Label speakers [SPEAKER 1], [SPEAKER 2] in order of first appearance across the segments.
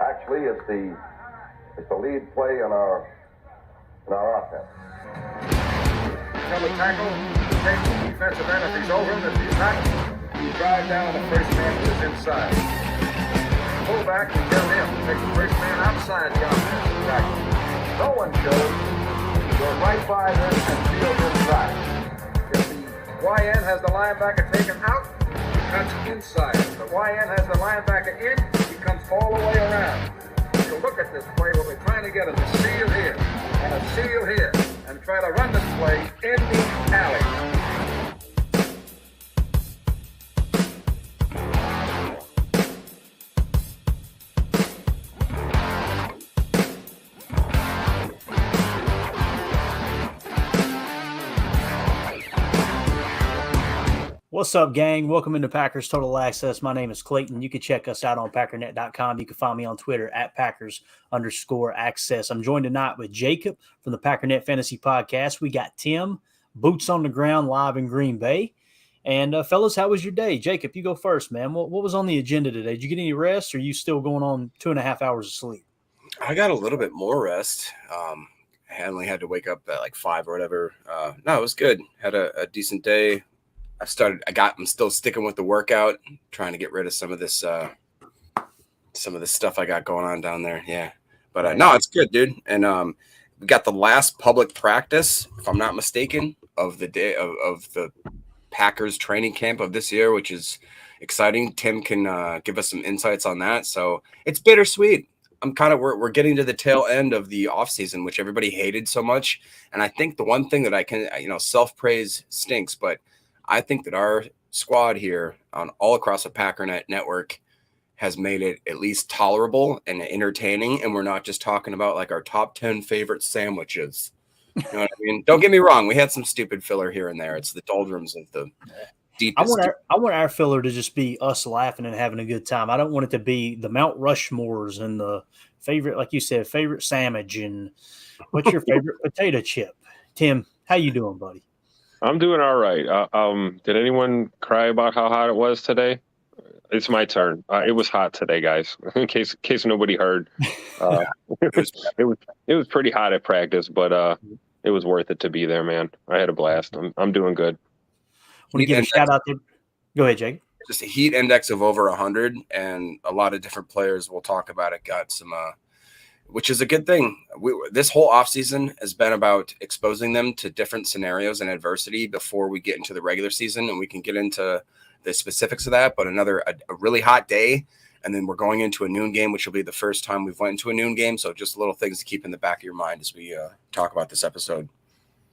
[SPEAKER 1] Actually, it's the lead play in our offense.
[SPEAKER 2] Double tackle, take the defensive end if he's over him. If he's not, you drive down the first man who is inside. Pull back and tell him to take the first man outside the offensive tackle. No one shows. Go right by them and field inside. If the YN has the linebacker taken out, that's inside. If the YN has the linebacker in, he comes all the way around. If you look at this play, what we're trying to get is a seal here and a seal here, and try to run this play in the alley.
[SPEAKER 3] What's up, gang? Welcome into Packers Total Access. My name is Clayton. You can check us out on Packernet.com. You can find me on Twitter at Packers_access. I'm joined tonight with Jacob from the Packernet Fantasy Podcast. We got Tim, boots on the ground, live in Green Bay. And fellas, how was your day? Jacob, you go first, man. What was on the agenda today? Did you get any rest, or are you still going on 2.5 hours of sleep?
[SPEAKER 4] I got a little bit more rest. I only had to wake up at like 5 or whatever. No, it was good. Had a decent day. I'm still sticking with the workout, trying to get rid of some of this stuff I got going on down there. Yeah. But no, it's good, dude. And we got the last public practice, if I'm not mistaken, of the day of the Packers training camp of this year, which is exciting. Tim can give us some insights on that. So it's bittersweet. We're getting to the tail end of the offseason, which everybody hated so much. And I think the one thing that I can, self-praise stinks, but I think that our squad here on all across the Packernet network has made it at least tolerable and entertaining. And we're not just talking about like our top 10 favorite sandwiches. You know what I mean? Don't get me wrong. We had some stupid filler here and there. It's the doldrums of the deepest.
[SPEAKER 3] I want our filler to just be us laughing and having a good time. I don't want it to be the Mount Rushmores and the favorite, like you said, favorite sandwich and what's your favorite potato chip. Tim, how you doing, buddy?
[SPEAKER 5] I'm doing all right. Did anyone cry about how hot it was today? It's my turn. It was hot today, guys. In case nobody heard, it was pretty hot at practice, but it was worth it to be there, man. I had a blast. I'm doing good.
[SPEAKER 3] Want to give a shout out to? Go ahead, Jake.
[SPEAKER 4] Just a heat index of over 100, and a lot of different players we'll talk about it got some. Which is a good thing. This whole offseason has been about exposing them to different scenarios and adversity before we get into the regular season, and we can get into the specifics of that. But a really hot day, and then we're going into a noon game, which will be the first time we've went into a noon game. So just little things to keep in the back of your mind as we talk about this episode.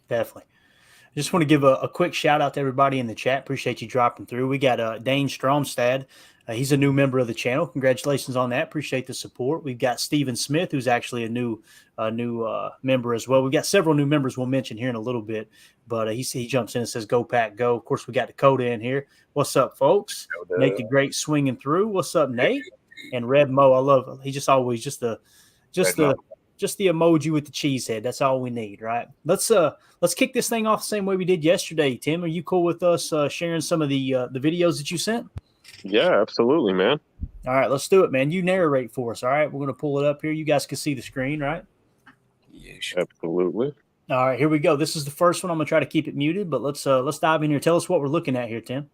[SPEAKER 3] Definitely. I just want to give a quick shout out to everybody in the chat. Appreciate you dropping through. We got Dane Stromstad. He's a new member of the channel. Congratulations on that. Appreciate the support. We've got Steven Smith, who's actually a new member as well. We've got several new members we'll mention here in a little bit, but he jumps in and says, "Go Pack, go." Of course, we got Dakota in here. What's up, folks? Nate the Great swinging through. What's up, Nate? And Red Mo, I love him. He's just always just the emoji with the cheese head. That's all we need, right? Let's kick this thing off the same way we did yesterday. Tim, are you cool with us sharing some of the videos that you sent?
[SPEAKER 5] Yeah, absolutely, man.
[SPEAKER 3] All right, let's do it, man. You narrate for us, all right? We're going to pull it up here. You guys can see the screen, right?
[SPEAKER 4] Yes.
[SPEAKER 5] Absolutely.
[SPEAKER 3] All right, here we go. This is the first one. I'm going to try to keep it muted, but let's dive in here. Tell us what we're looking at here, Tim.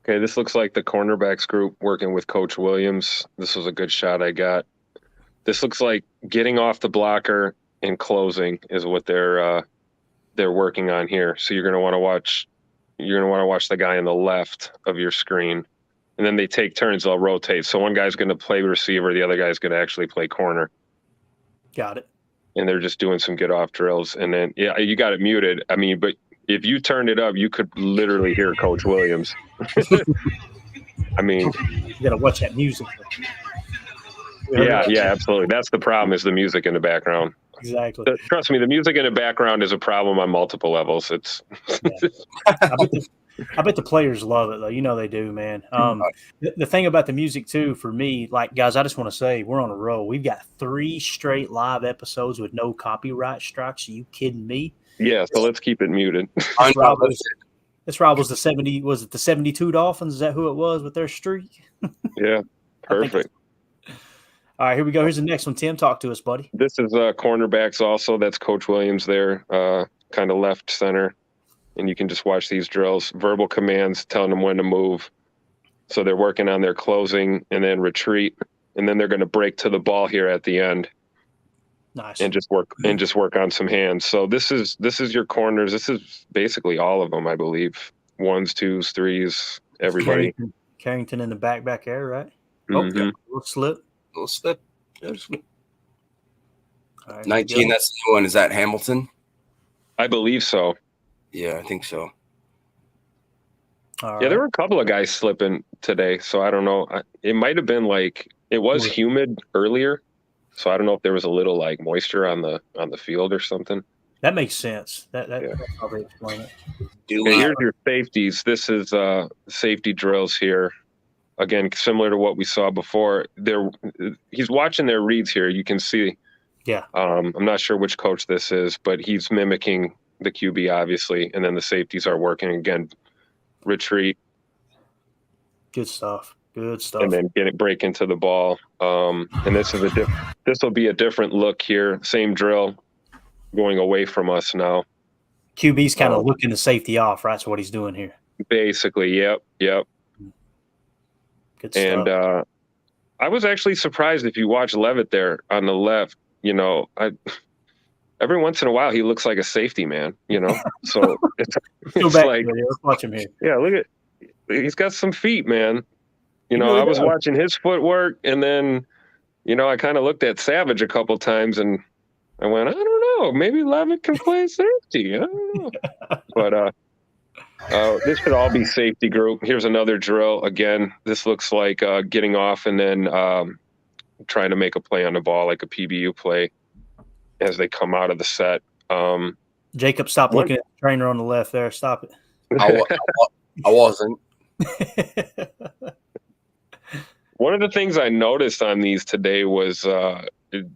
[SPEAKER 5] Okay, this looks like the cornerbacks group working with Coach Williams. This was a good shot I got. This looks like getting off the blocker and closing is what they're working on here. So you're going to want to watch the guy on the left of your screen, and then they take turns. They'll rotate. So one guy's going to play receiver. The other guy's going to actually play corner.
[SPEAKER 3] Got it.
[SPEAKER 5] And they're just doing some get off drills. And then, yeah, you got it muted. I mean, but if you turned it up, you could literally hear Coach Williams. I mean,
[SPEAKER 3] you got to watch that music.
[SPEAKER 5] Yeah, absolutely. That's the problem, is the music in the background.
[SPEAKER 3] Exactly.
[SPEAKER 5] Trust me, the music in the background is a problem on multiple levels. It's.
[SPEAKER 3] I bet the players love it, though. You know they do, man. The thing about the music, too, for me, like, guys, I just want to say we're on a roll. We've got 3 straight live episodes with no copyright strikes. Are you kidding me?
[SPEAKER 5] Yeah, so let's keep it muted.
[SPEAKER 3] This rivals the 70. Was it the 72 Dolphins? Is that who it was with their streak?
[SPEAKER 5] Yeah, perfect.
[SPEAKER 3] All right, here we go. Here's the next one. Tim, talk to us, buddy.
[SPEAKER 5] This is cornerbacks also. That's Coach Williams there, kind of left center. And you can just watch these drills, verbal commands telling them when to move. So they're working on their closing and then retreat. And then they're going to break to the ball here at the end.
[SPEAKER 3] Nice.
[SPEAKER 5] And just work on some hands. So this is your corners. This is basically all of them, I believe. 1s, 2s, 3s, everybody.
[SPEAKER 3] Carrington in the back area, right?
[SPEAKER 5] Mhm.
[SPEAKER 3] Oh, little slip.
[SPEAKER 4] Little slip.
[SPEAKER 3] All right,
[SPEAKER 4] 19, that's the new one. Is that Hamilton?
[SPEAKER 5] I believe so.
[SPEAKER 4] Yeah, I think so.
[SPEAKER 3] All
[SPEAKER 5] Yeah, there
[SPEAKER 3] right.
[SPEAKER 5] were a couple of guys slipping today, so I don't know. It might have been like it was humid earlier, so I don't know if there was a little like moisture on the field or something.
[SPEAKER 3] That makes sense. That
[SPEAKER 5] Yeah.
[SPEAKER 3] probably explain it.
[SPEAKER 5] Okay, here's your safeties. This is safety drills here. Again, similar to what we saw before. He's watching their reads here. You can see.
[SPEAKER 3] Yeah.
[SPEAKER 5] I'm not sure which coach this is, but he's mimicking the QB, obviously, and then the safeties are working again. Retreat.
[SPEAKER 3] Good stuff. Good stuff.
[SPEAKER 5] And then break into the ball. And this will be a different look here. Same drill, going away from us now.
[SPEAKER 3] QB's kind of looking the safety off, right? That's what he's doing here.
[SPEAKER 5] Basically, yep.
[SPEAKER 3] Good stuff.
[SPEAKER 5] And I was actually surprised if you watch Levitt there on the left. You know, every once in a while he looks like a safety man. You know, so it's like,
[SPEAKER 3] let's watch him here.
[SPEAKER 5] yeah, look at he's got some feet, man. You know, I was watching his footwork, and then, you know, I kind of looked at Savage a couple times, and I went, I don't know, maybe Levitt can play safety. I don't know. But this should all be safety group. Here's another drill. Again, this looks like getting off and then trying to make a play on the ball, like a PBU play as they come out of the set.
[SPEAKER 3] Jacob, stop looking at the trainer on the left there. Stop it.
[SPEAKER 4] I wasn't.
[SPEAKER 5] One of the things I noticed on these today was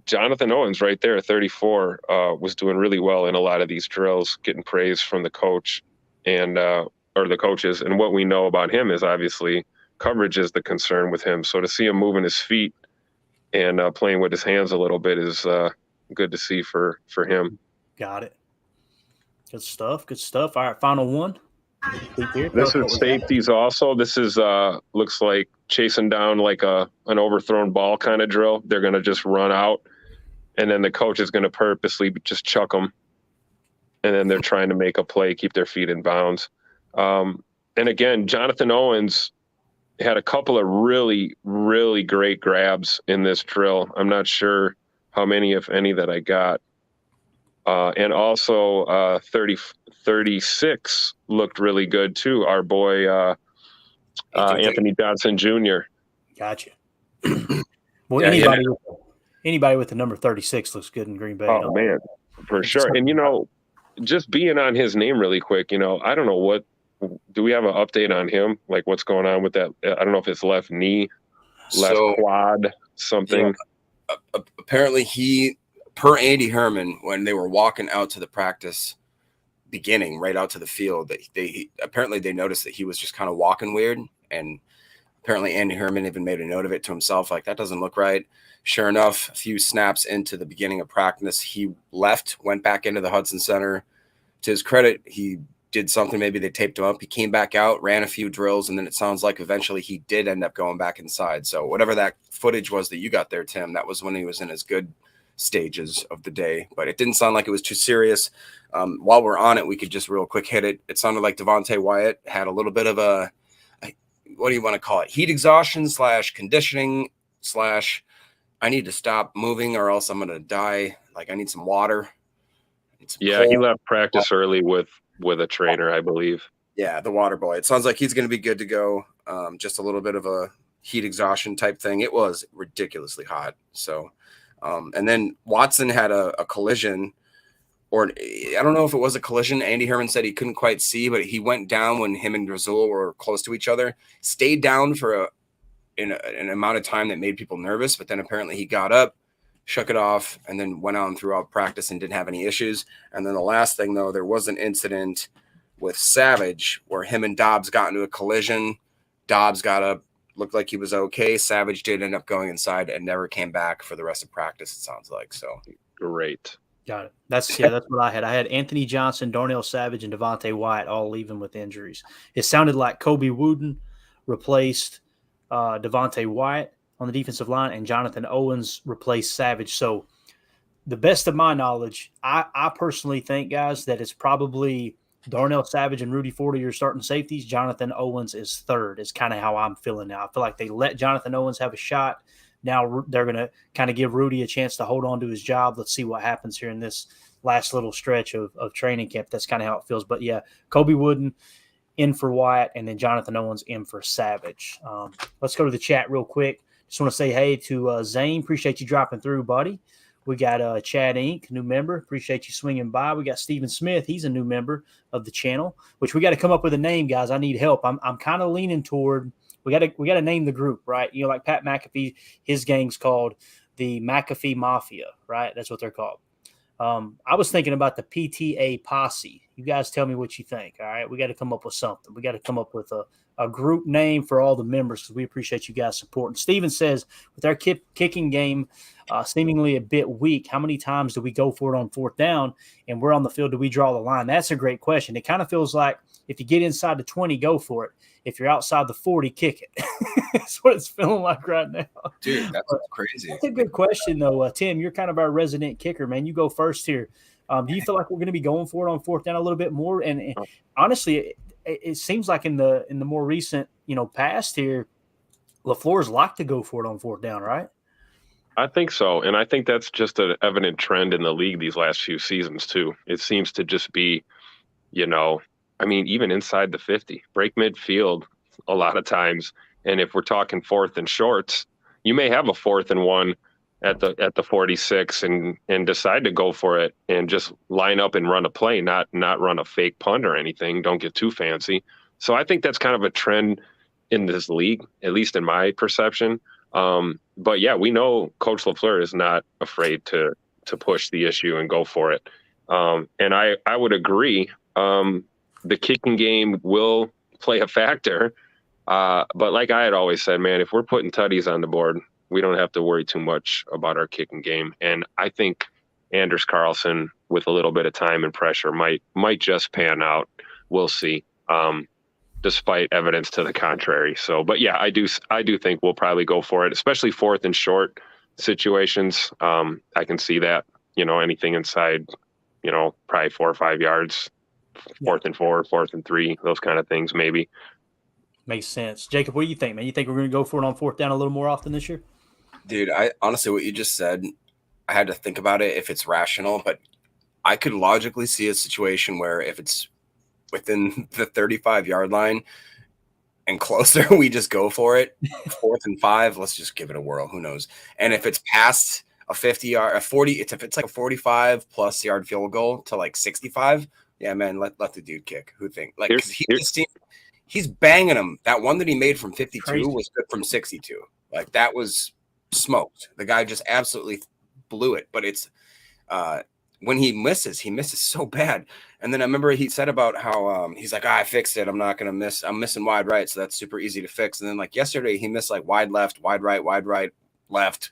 [SPEAKER 5] Jonathan Owens right there, 34, was doing really well in a lot of these drills, getting praise from the coach and or the coaches. And what we know about him is obviously coverage is the concern with him. So to see him moving his feet and playing with his hands a little bit is good to see for him.
[SPEAKER 3] Got it. Good stuff. Good stuff. All right, final one.
[SPEAKER 5] This is safeties also. This is looks like chasing down like an overthrown ball kind of drill. They're going to just run out, and then the coach is going to purposely just chuck them, and then they're trying to make a play, keep their feet in bounds. And again, Jonathan Owens had a couple of really, really great grabs in this drill. I'm not sure how many, if any, that I got. And also 36 looked really good too. Our boy Anthony Johnson Jr.
[SPEAKER 3] Gotcha. Well,
[SPEAKER 4] Yeah,
[SPEAKER 3] anybody with the number 36 looks good in Green Bay.
[SPEAKER 5] Oh man, for sure. And you know, just being on his name really quick, you know, I don't know do we have an update on him? Like what's going on with that? I don't know if it's left knee, left quad, something.
[SPEAKER 4] Yeah, apparently per Andy Herman, when they were walking out to the practice beginning, right out to the field, they noticed that he was just kind of walking weird. And apparently Andy Herman even made a note of it to himself, like, that doesn't look right. Sure enough, a few snaps into the beginning of practice, he left, went back into the Hudson Center. To his credit, he did something. Maybe they taped him up. He came back out, ran a few drills, and then it sounds like eventually he did end up going back inside. So whatever that footage was that you got there, Tim, that was when he was in his good stages of the day. But it didn't sound like it was too serious. While we're on it, we could just real quick hit it. It sounded like Devontae Wyatt had a little bit of what do you want to call it? Heat exhaustion / conditioning / I need to stop moving or else I'm going to die. Like, I need some water.
[SPEAKER 5] He left practice early with a trainer, I believe.
[SPEAKER 4] Yeah, the water boy. It sounds like he's going to be good to go. Just a little bit of a heat exhaustion type thing. It was ridiculously hot. So, and then Watson had a collision, or I don't know if it was a collision. Andy Herman said he couldn't quite see, but he went down when him and Grazul were close to each other, stayed down for an amount of time that made people nervous. But then apparently he got up, shook it off, and then went on throughout practice and didn't have any issues. And then the last thing, though, there was an incident with Savage where him and Dobbs got into a collision. Dobbs got up, looked like he was okay. Savage did end up going inside and never came back for the rest of practice, it sounds like. So
[SPEAKER 5] Great.
[SPEAKER 3] Got it. That's what I had. I had Anthony Johnson, Darnell Savage, and Devontae Wyatt all leaving with injuries. It sounded like Kobe Wooden replaced Devontae Wyatt on the defensive line, and Jonathan Owens replaced Savage. So, the best of my knowledge, I personally think, guys, that it's probably Darnell Savage and Rudy Ford are your starting safeties. Jonathan Owens is third. Is kind of how I'm feeling now. I feel like they let Jonathan Owens have a shot. Now they're going to kind of give Rudy a chance to hold on to his job. Let's see what happens here in this last little stretch of training camp. That's kind of how it feels. But, yeah, Kobe Wooden in for Wyatt, and then Jonathan Owens in for Savage. Let's go to the chat real quick. Just want to say hey to Zane. Appreciate you dropping through, buddy. We got Chad Inc., new member. Appreciate you swinging by. We got Stephen Smith. He's a new member of the channel, which we got to come up with a name, guys. I need help. I'm kind of leaning toward we got to name the group, right? You know, like Pat McAfee, his gang's called the McAfee Mafia, right? That's what they're called. I was thinking about the PTA Posse. You guys tell me what you think, all right? We got to come up with something. We got to come up with a group name for all the members because we appreciate you guys supporting. Steven says, with our kicking game seemingly a bit weak, how many times do we go for it on fourth down and we're on the field? Do we draw the line? That's a great question. It kind of feels like if you get inside the 20, go for it. If you're outside the 40, kick it. That's what it's feeling like right now.
[SPEAKER 4] Dude, that's crazy.
[SPEAKER 3] That's a good question, though. Tim, you're kind of our resident kicker, man. You go first here. Do you feel like we're going to be going for it on fourth down a little bit more? And honestly, it seems like in the more recent, past here, LaFleur's like to go for it on fourth down, right?
[SPEAKER 5] I think so. And I think that's just an evident trend in the league these last few seasons, too. It seems to just be, even inside the 50, break midfield a lot of times. And if we're talking fourth and shorts, you may have a 4th and 1 at the 46 and decide to go for it and just line up and run a play, not run a fake punt or anything. Don't get too fancy. So I think that's kind of a trend in this league, at least in my perception. But yeah, we know Coach LaFleur is not afraid to push the issue and go for it. And I would agree. The kicking game will play a factor. But like I had always said, man, if we're putting tutties on the board, we don't have to worry too much about our kicking game. And I think Anders Carlson, with a little bit of time and pressure, might just pan out. We'll see, despite evidence to the contrary. So, but yeah, I do think we'll probably go for it, especially fourth and short situations. I can see that, anything inside, probably 4 or 5 yards, 4th and 4, 4th and 3, those kind of things, maybe.
[SPEAKER 3] Makes sense. Jacob, what do you think, man? You think we're going to go for it on fourth down a little more often this year?
[SPEAKER 4] Dude, I honestly, what you just said, I had to think about it if it's rational, but I could logically see a situation where if it's within the 35-yard line and closer, we just go for it. 4th and 5, let's just give it a whirl. Who knows? And if it's past a 50-yard, if it's like a 45+ yard field goal to like 65, yeah, man, let the dude kick. Who think? Like, he's banging him. That one that he made from 52
[SPEAKER 3] Crazy.
[SPEAKER 4] was good from 62. Like, that was smoked. The guy just absolutely blew it. But it's when he misses so bad. And then I remember he said about how he's like, I fixed it. I'm not going to miss. I'm missing wide right, so that's super easy to fix. And then, like, yesterday, he missed, like, wide left, wide right, left.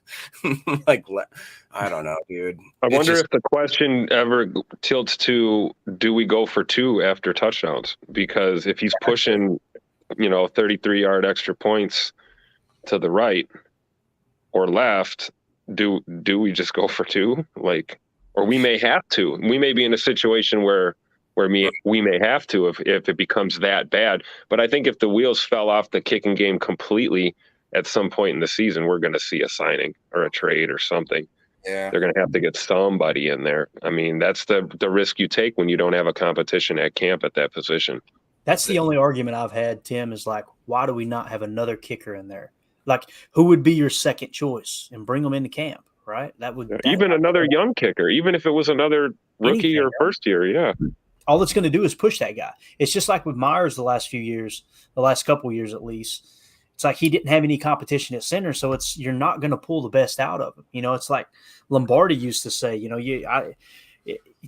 [SPEAKER 4] I don't know, dude.
[SPEAKER 5] I wonder if the question ever tilts to, do we go for 2 after touchdowns? Because if he's pushing, 33-yard extra points to the right or left, do we just go for 2? Like, or we may have to. We may be in a situation where we may have to if it becomes that bad. But I think if the wheels fell off the kicking game completely at some point in the season, we're going to see a signing or a trade or something.
[SPEAKER 4] Yeah.
[SPEAKER 5] They're going to have to get somebody in there. I mean, that's the risk you take when you don't have a competition at camp at that position.
[SPEAKER 3] That's the only argument I've had, Tim, is like, why do we not have another kicker in there? Like, who would be your second choice and bring them into camp, right?
[SPEAKER 5] Even another young kicker, even if it was another rookie or first year, yeah.
[SPEAKER 3] All it's going to do is push that guy. It's just like with Myers the last couple of years at least. It's like he didn't have any competition at center, so you're not going to pull the best out of him. It's like Lombardi used to say, you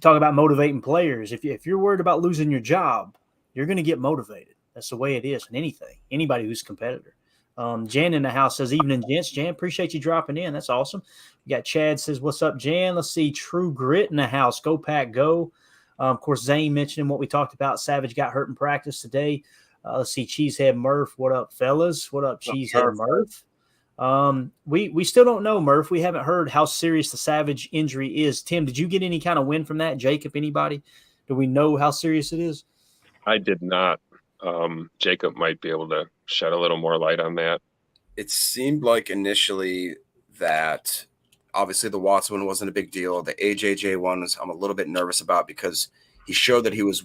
[SPEAKER 3] talk about motivating players. If you're worried about losing your job, you're going to get motivated. That's the way it is in anything, anybody who's a competitor. Jan in the house says, evening, gents. Jan, appreciate you dropping in. That's awesome. We got Chad says, what's up, Jan? Let's see. True Grit in the house. Go Pack, go. Of course, Zane mentioning what we talked about. Savage got hurt in practice today. Let's see. Cheesehead Murph. What up, fellas? What up, Cheesehead Murph? We still don't know, Murph. We haven't heard how serious the Savage injury is. Tim, did you get any kind of win from that? Jacob, anybody? Do we know how serious it is?
[SPEAKER 5] I did not. Jacob might be able to shed a little more light on that.
[SPEAKER 4] It seemed like initially that obviously the Watts one wasn't a big deal. The AJJ one I'm a little bit nervous about because he showed that he was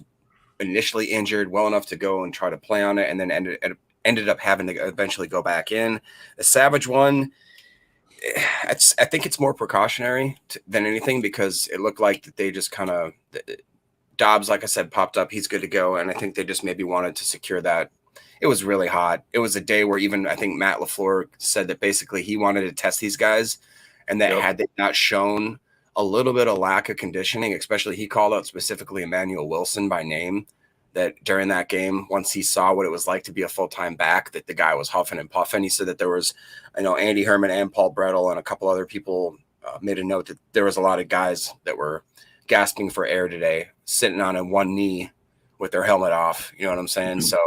[SPEAKER 4] initially injured well enough to go and try to play on it, and then ended up having to eventually go back in. The Savage one, I think it's more precautionary than anything because it looked like that they just kind of Dobbs, like I said, popped up. He's good to go. And I think they just maybe wanted to secure that. It was really hot. It was a day where even I think Matt LaFleur said that basically he wanted to test these guys and that had they not shown a little bit of lack of conditioning, especially he called out specifically Emmanuel Wilson by name, that during that game, once he saw what it was like to be a full-time back, that the guy was huffing and puffing. He said that there was, Andy Herman and Paul Brettel and a couple other people made a note that there was a lot of guys that were gasping for air today, sitting on a one knee with their helmet off. You know what I'm saying? So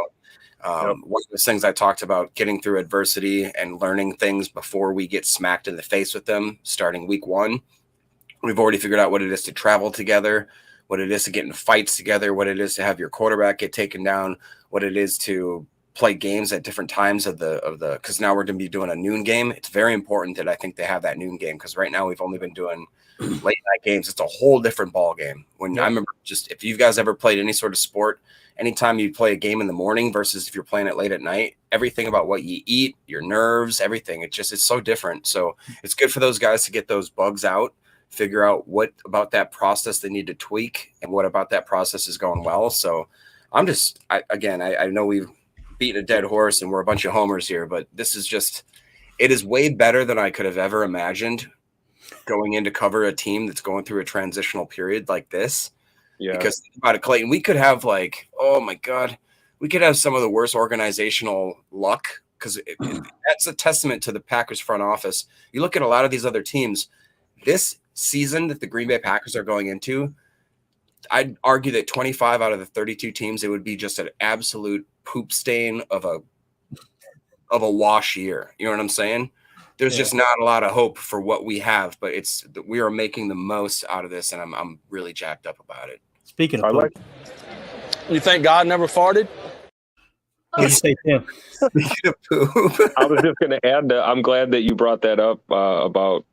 [SPEAKER 4] one of those things I talked about, getting through adversity and learning things before we get smacked in the face with them starting week 1. We've already figured out what it is to travel together, what it is to get in fights together, what it is to have your quarterback get taken down, what it is to play games at different times of the because now we're going to be doing a noon game. It's very important that I think they have that noon game because right now we've only been doing late night games. It's a whole different ball game. I remember just if you guys ever played any sort of sport, anytime you play a game in the morning versus if you're playing it late at night, everything about what you eat, your nerves, everything, it's so different. So it's good for those guys to get those bugs out, figure out what about that process they need to tweak and what about that process is going well. So I know we've beaten a dead horse and we're a bunch of homers here, but this is it is way better than I could have ever imagined going in to cover a team that's going through a transitional period like this. Yeah. Because think about it, Clayton, we could have we could have some of the worst organizational luck because that's a testament to the Packers front office. You look at a lot of these other teams, this season that the Green Bay Packers are going into, I'd argue that 25 out of the 32 teams, it would be just an absolute poop stain of a wash year. You know what I'm saying? There's just not a lot of hope for what we have, but we are making the most out of this, and I'm really jacked up about it.
[SPEAKER 3] Speaking of poop,
[SPEAKER 6] you think God never farted?
[SPEAKER 3] Speaking
[SPEAKER 4] of poop,
[SPEAKER 5] I was just going to add that I'm glad that you brought that up about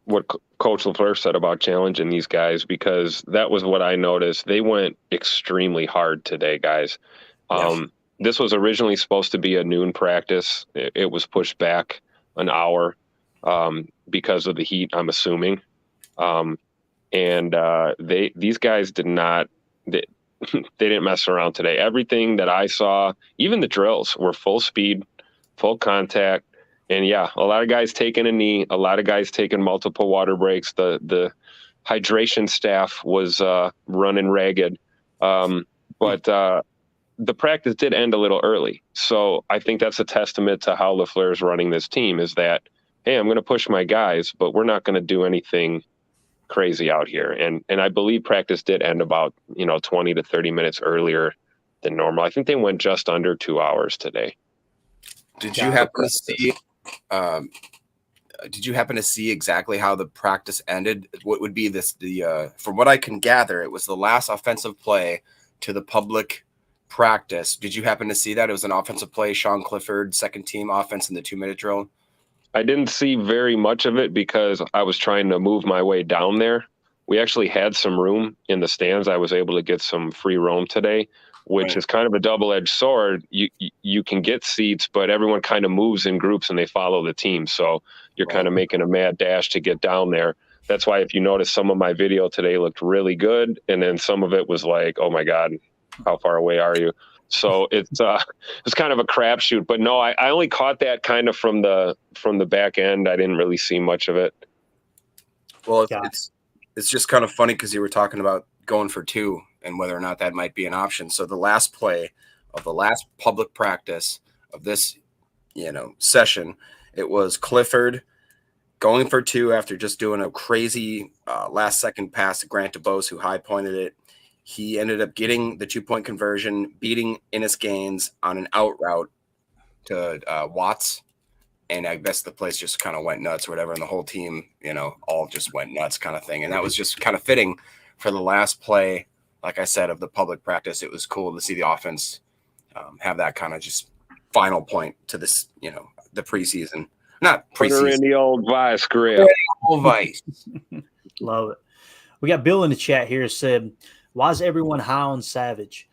[SPEAKER 5] what Coach LaFleur said about challenging these guys, because that was what I noticed. They went extremely hard today, guys. This was originally supposed to be a noon practice. It was pushed back an hour because of the heat, I'm assuming. These guys did not, they didn't mess around today. Everything that I saw, even the drills, were full speed, full contact. And a lot of guys taking a knee, a lot of guys taking multiple water breaks. The hydration staff was running ragged. But the practice did end a little early. So I think that's a testament to how LaFleur is running this team, is that, hey, I'm going to push my guys, but we're not going to do anything crazy out here. And I believe practice did end about 20 to 30 minutes earlier than normal. I think they went just under 2 hours today.
[SPEAKER 4] Did you happen to see? Did you happen to see exactly how the practice ended? What would be from what I can gather, it was the last offensive play to the public practice. Did you happen to see that? It was an offensive play, Sean Clifford, second team offense in the 2-minute drill.
[SPEAKER 5] I didn't see very much of it because I was trying to move my way down there. We actually had some room in the stands. I was able to get some free roam today, which is kind of a double-edged sword. You can get seats, but everyone kind of moves in groups and they follow the team. So you're kind of making a mad dash to get down there. That's why if you notice, some of my video today looked really good, and then some of it was like, oh my God, how far away are you? So it's kind of a crapshoot. But no, I only caught that kind of from the back end. I didn't really see much of it.
[SPEAKER 4] Well, it's just kind of funny because you were talking about going for 2 and whether or not that might be an option. So the last play of the last public practice of this session. It was Clifford going for 2 after just doing a crazy last second pass to Grant DeBose, who high pointed it. He ended up getting the 2-point conversion, beating Ennis Gaines on an out route to Watts. And I guess the place just kind of went nuts or whatever. And the whole team, all just went nuts kind of thing. And that was just kind of fitting for the last play, like I said, of the public practice. It was cool to see the offense have that kind of just final point to this, the preseason. Not preseason.
[SPEAKER 5] Put her in the old vice grip.
[SPEAKER 4] Old vice.
[SPEAKER 3] Love it. We got Bill in the chat here said, why is everyone high on Savage?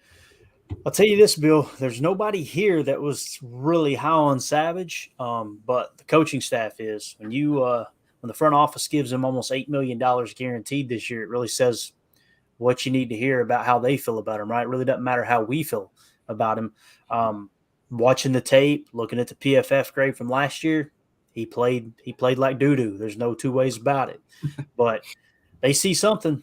[SPEAKER 3] I'll tell you this, Bill, there's nobody here that was really high on Savage, but the coaching staff is. When the front office gives him almost $8 million guaranteed this year, it really says what you need to hear about how they feel about him, right? It really doesn't matter how we feel about him. Watching the tape, looking at the PFF grade from last year, he played like doo-doo. There's no two ways about it. But they see something,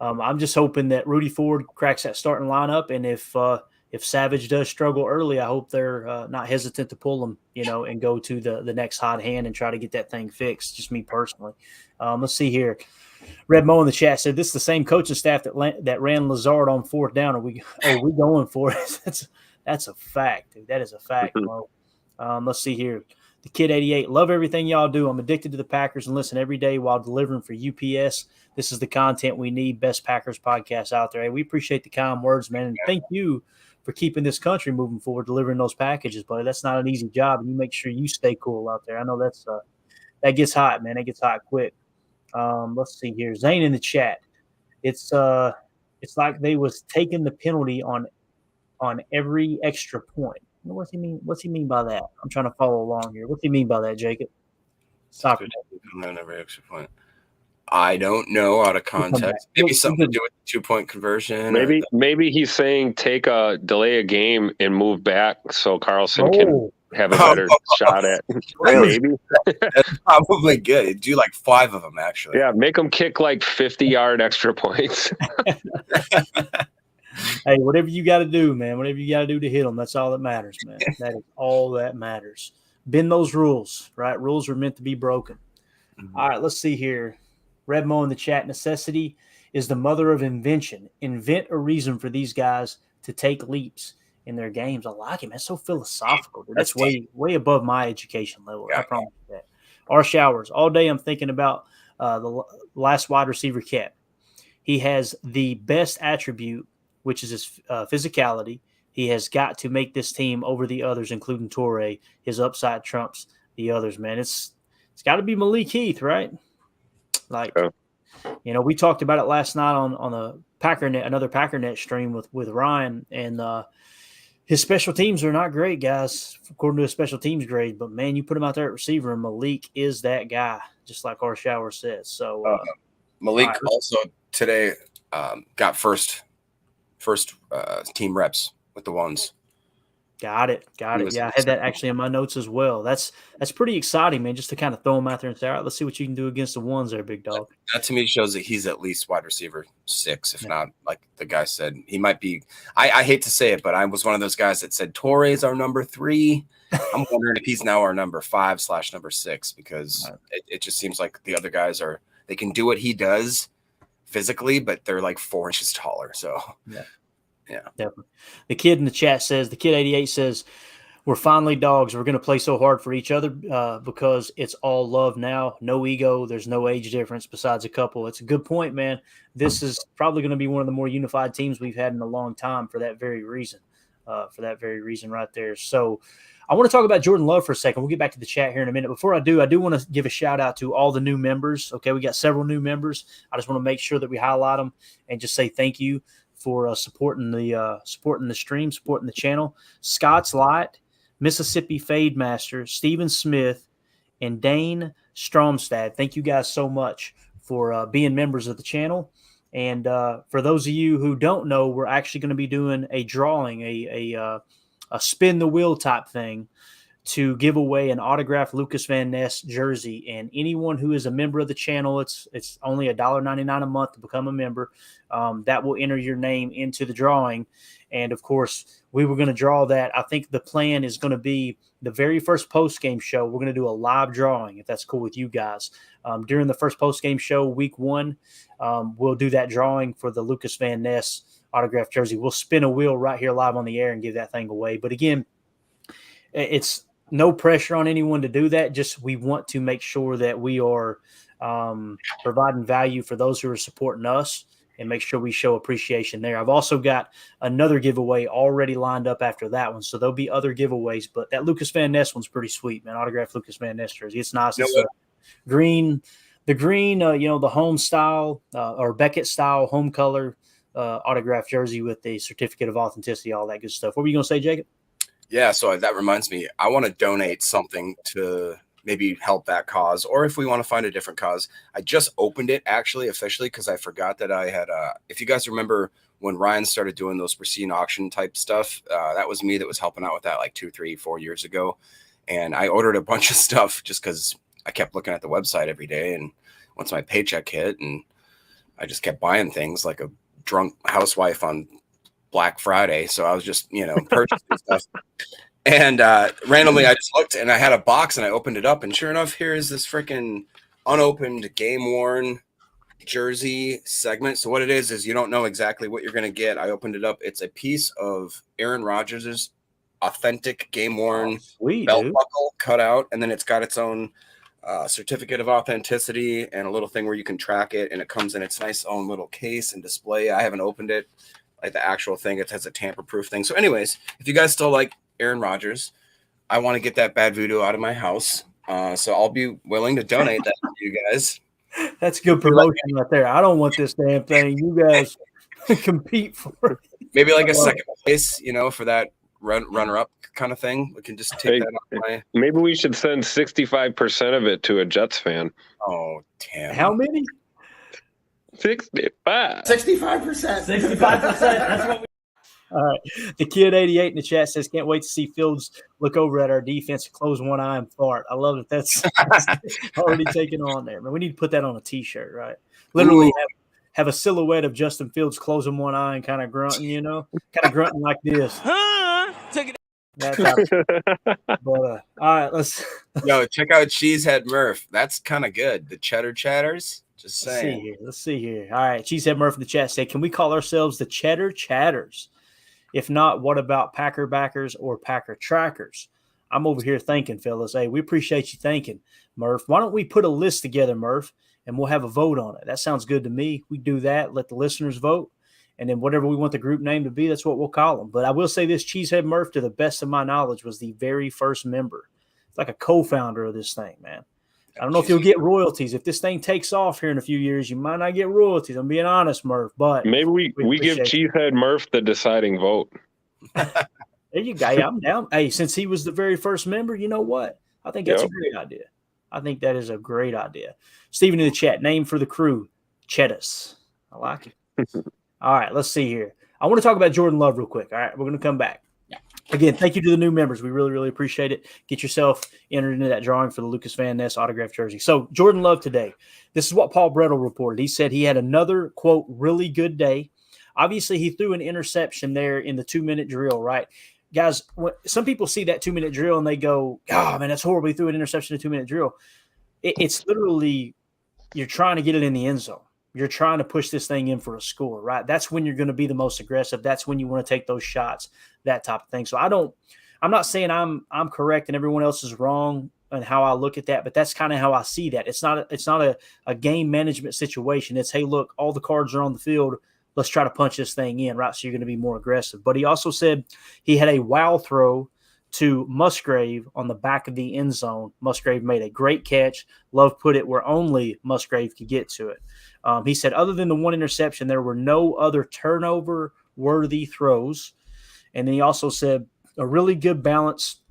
[SPEAKER 3] I'm just hoping that Rudy Ford cracks that starting lineup, and if Savage does struggle early, I hope they're not hesitant to pull him, and go to the next hot hand and try to get that thing fixed. Just me personally. Let's see here. Red Mo in the chat said this is the same coaching staff that ran Lazard on 4th down. Are we going for it? That's a fact, dude. That is a fact, Mo. Let's see here. The Kid 88, love everything y'all do. I'm addicted to the Packers and listen every day while delivering for UPS. This is the content we need. Best Packers podcast out there. Hey, we appreciate the kind words, man. And thank you for keeping this country moving forward, delivering those packages, buddy. That's not an easy job. And you make sure you stay cool out there. I know that gets hot, man. It gets hot quick. Let's see here. Zane in the chat. It's like they was taking the penalty on every extra point. What's he mean? What's he mean by that? I'm trying to follow along here. What's he mean by that, Jacob? Soccer.
[SPEAKER 4] On every extra point. I don't know out of context. Maybe something to do with the 2-point conversion.
[SPEAKER 5] Maybe he's saying delay a game and move back so Carlson can have a better shot at. Maybe
[SPEAKER 4] that's probably good. Do like 5 of them actually.
[SPEAKER 5] Yeah, make them kick like 50-yard extra points.
[SPEAKER 3] Hey, whatever you got to do, man. Whatever you got to do to hit them, that's all that matters, man. That is all that matters. Bend those rules, right? Rules are meant to be broken. Mm-hmm. All right, let's see here. Red Mo in the chat. Necessity is the mother of invention. Invent a reason for these guys to take leaps in their games. I like it, man. It's so philosophical. Dude. That's way above my education level. Yeah. I promise you that. R Showers. All day I'm thinking about the last wide receiver Cap. He has the best attribute, which is his physicality. He has got to make this team over the others, including Torrey. His upside trumps the others, man. It's got to be Malik Heath, right? We talked about it last night on the Packernet, another Packernet stream with Ryan, and his special teams are not great, guys, according to his special teams grade. But man, you put him out there at receiver, and Malik is that guy, just like our shower says. So
[SPEAKER 4] Malik also today got first team reps with the ones.
[SPEAKER 3] Got it. Yeah, I had that actually in my notes as well. That's pretty exciting, man, just to kind of throw him out there and say, all right, let's see what you can do against the ones there, big dog.
[SPEAKER 4] That to me shows that he's at least wide receiver 6, if not, like the guy said. He might be – I hate to say it, but I was one of those guys that said Torrey's our number 3. I'm wondering if he's now our number 5/number 6 because it just seems like the other guys they can do what he does physically, but they're like 4 inches taller. So, yeah,
[SPEAKER 3] definitely. The kid in the chat says, the kid 88 says, we're finally dogs. We're going to play so hard for each other because it's all love now. No ego. There's no age difference besides a couple. It's a good point, man. This is probably going to be one of the more unified teams we've had in a long time for that very reason. Right there. So I want to talk about Jordan Love for a second. We'll get back to the chat here in a minute. Before I do want to give a shout out to all the new members. Okay, we got several new members. I just want to make sure that we highlight them and just say thank you for supporting the stream, supporting the channel. Scott's Light, Mississippi Fade Master, Stephen Smith, and Dane Stromstad. Thank you guys so much for being members of the channel. And for those of you who don't know, we're actually going to be doing a drawing, a spin the wheel type thing to give away an autographed Lucas Van Ness jersey, and anyone who is a member of the channel, it's only $1.99 a month to become a member. That will enter your name into the drawing. And of course, we were going to draw that. I think the plan is going to be the very first post-game show. We're going to do a live drawing, if that's cool with you guys. During the first post-game show, week 1, we'll do that drawing for the Lucas Van Ness autographed jersey. We'll spin a wheel right here live on the air and give that thing away. But again, it's no pressure on anyone to do that. Just we want to make sure that we are providing value for those who are supporting us and make sure we show appreciation there. I've also got another giveaway already lined up after that one. So there'll be other giveaways, but that Lucas Van Ness one's pretty sweet, man. Autographed Lucas Van Ness jersey. It's nice. It's green, the home style or Beckett style home color autographed jersey with the certificate of authenticity, all that good stuff. What were you going to say, Jacob?
[SPEAKER 4] Yeah, so that reminds me, I want to donate something to maybe help that cause, or if we want to find a different cause. I just opened it actually officially because I forgot that I had if you guys remember when Ryan started doing those pristine auction type stuff, that was me that was helping out with that like 2, 3, 4 years ago. And I ordered a bunch of stuff just because I kept looking at the website every day. And once my paycheck hit, and I just kept buying things like a drunk housewife on Black Friday. So I was just, purchasing stuff. And randomly I just looked and I had a box and I opened it up, and sure enough, here is this freaking unopened game worn jersey segment. So what it is you don't know exactly what you're going to get. I opened it up. It's a piece of Aaron Rodgers' authentic game worn belt buckle cut out. And then it's got its own certificate of authenticity and a little thing where you can track it. And it comes in its nice own little case and display. I haven't opened it, like the actual thing. It has a tamper proof thing. So anyways, if you guys still like Aaron Rodgers, I want to get that bad voodoo out of my house. So I'll be willing to donate that to you guys.
[SPEAKER 3] That's good promotion right there. I don't want this damn thing. You guys compete for it.
[SPEAKER 4] Maybe like a second place, for that runner up kind of thing. We can just take that off my.
[SPEAKER 5] Maybe we should send 65% of it to a Jets fan.
[SPEAKER 4] Oh, damn.
[SPEAKER 3] How many?
[SPEAKER 5] 65.
[SPEAKER 7] 65%.
[SPEAKER 3] 65%. That's what we. All right. The Kid 88 in the chat says, can't wait to see Fields look over at our defense, close one eye and fart. I love it. That's already taken on there. Man, we need to put that on a T-shirt, right? Literally have a silhouette of Justin Fields closing one eye and kind of grunting, kind of grunting like this.
[SPEAKER 7] Take it.
[SPEAKER 3] That's how. But all right, let's.
[SPEAKER 4] Check out Cheesehead Murph. That's kind of good. The Cheddar Chatters. Just saying.
[SPEAKER 3] Let's see here. All right, Cheesehead Murph in the chat said, can we call ourselves the Cheddar Chatters? If not, what about Packer backers or Packer trackers? I'm over here thinking, fellas. Hey, we appreciate you thinking, Murph. Why don't we put a list together, Murph, and we'll have a vote on it? That sounds good to me. We do that. Let the listeners vote. And then whatever we want the group name to be, that's what we'll call them. But I will say this, Cheesehead Murph, to the best of my knowledge, was the very first member. It's like a co-founder of this thing, man. I don't know if you'll get royalties. If this thing takes off here in a few years, you might not get royalties. I'm being honest, Murph. But
[SPEAKER 5] maybe we give Cheesehead Murph the deciding vote.
[SPEAKER 3] There you go. I'm down. Hey, since he was the very first member, you know what? I think that's a great idea. I think that is a great idea. Steven in the chat, name for the crew, Cheddars. I like it. All right, let's see here. I want to talk about Jordan Love real quick. All right, we're going to come back. Again, thank you to the new members. We really, really appreciate it. Get yourself entered into that drawing for the Lucas Van Ness autographed jersey. So, Jordan Love today. This is what Paul Brettel reported. He said he had another, quote, really good day. Obviously, he threw an interception there in the 2-minute drill, right? Guys, some people see that 2-minute drill and they go, oh, man, that's horrible. He threw an interception in a 2-minute drill. It's literally you're trying to get it in the end zone. You're trying to push this thing in for a score, right? That's when you're going to be the most aggressive. That's when you want to take those shots, that type of thing. So I'm not saying I'm correct and everyone else is wrong and how I look at that, but that's kind of how I see that. It's not a game management situation. It's, hey, look, all the cards are on the field. Let's try to punch this thing in, right? So you're going to be more aggressive. But he also said he had a wow throw to Musgrave on the back of the end zone. Musgrave made a great catch. Love put it where only Musgrave could get to it. He said other than the one interception, there were no other turnover-worthy throws. And then he also said a really good balance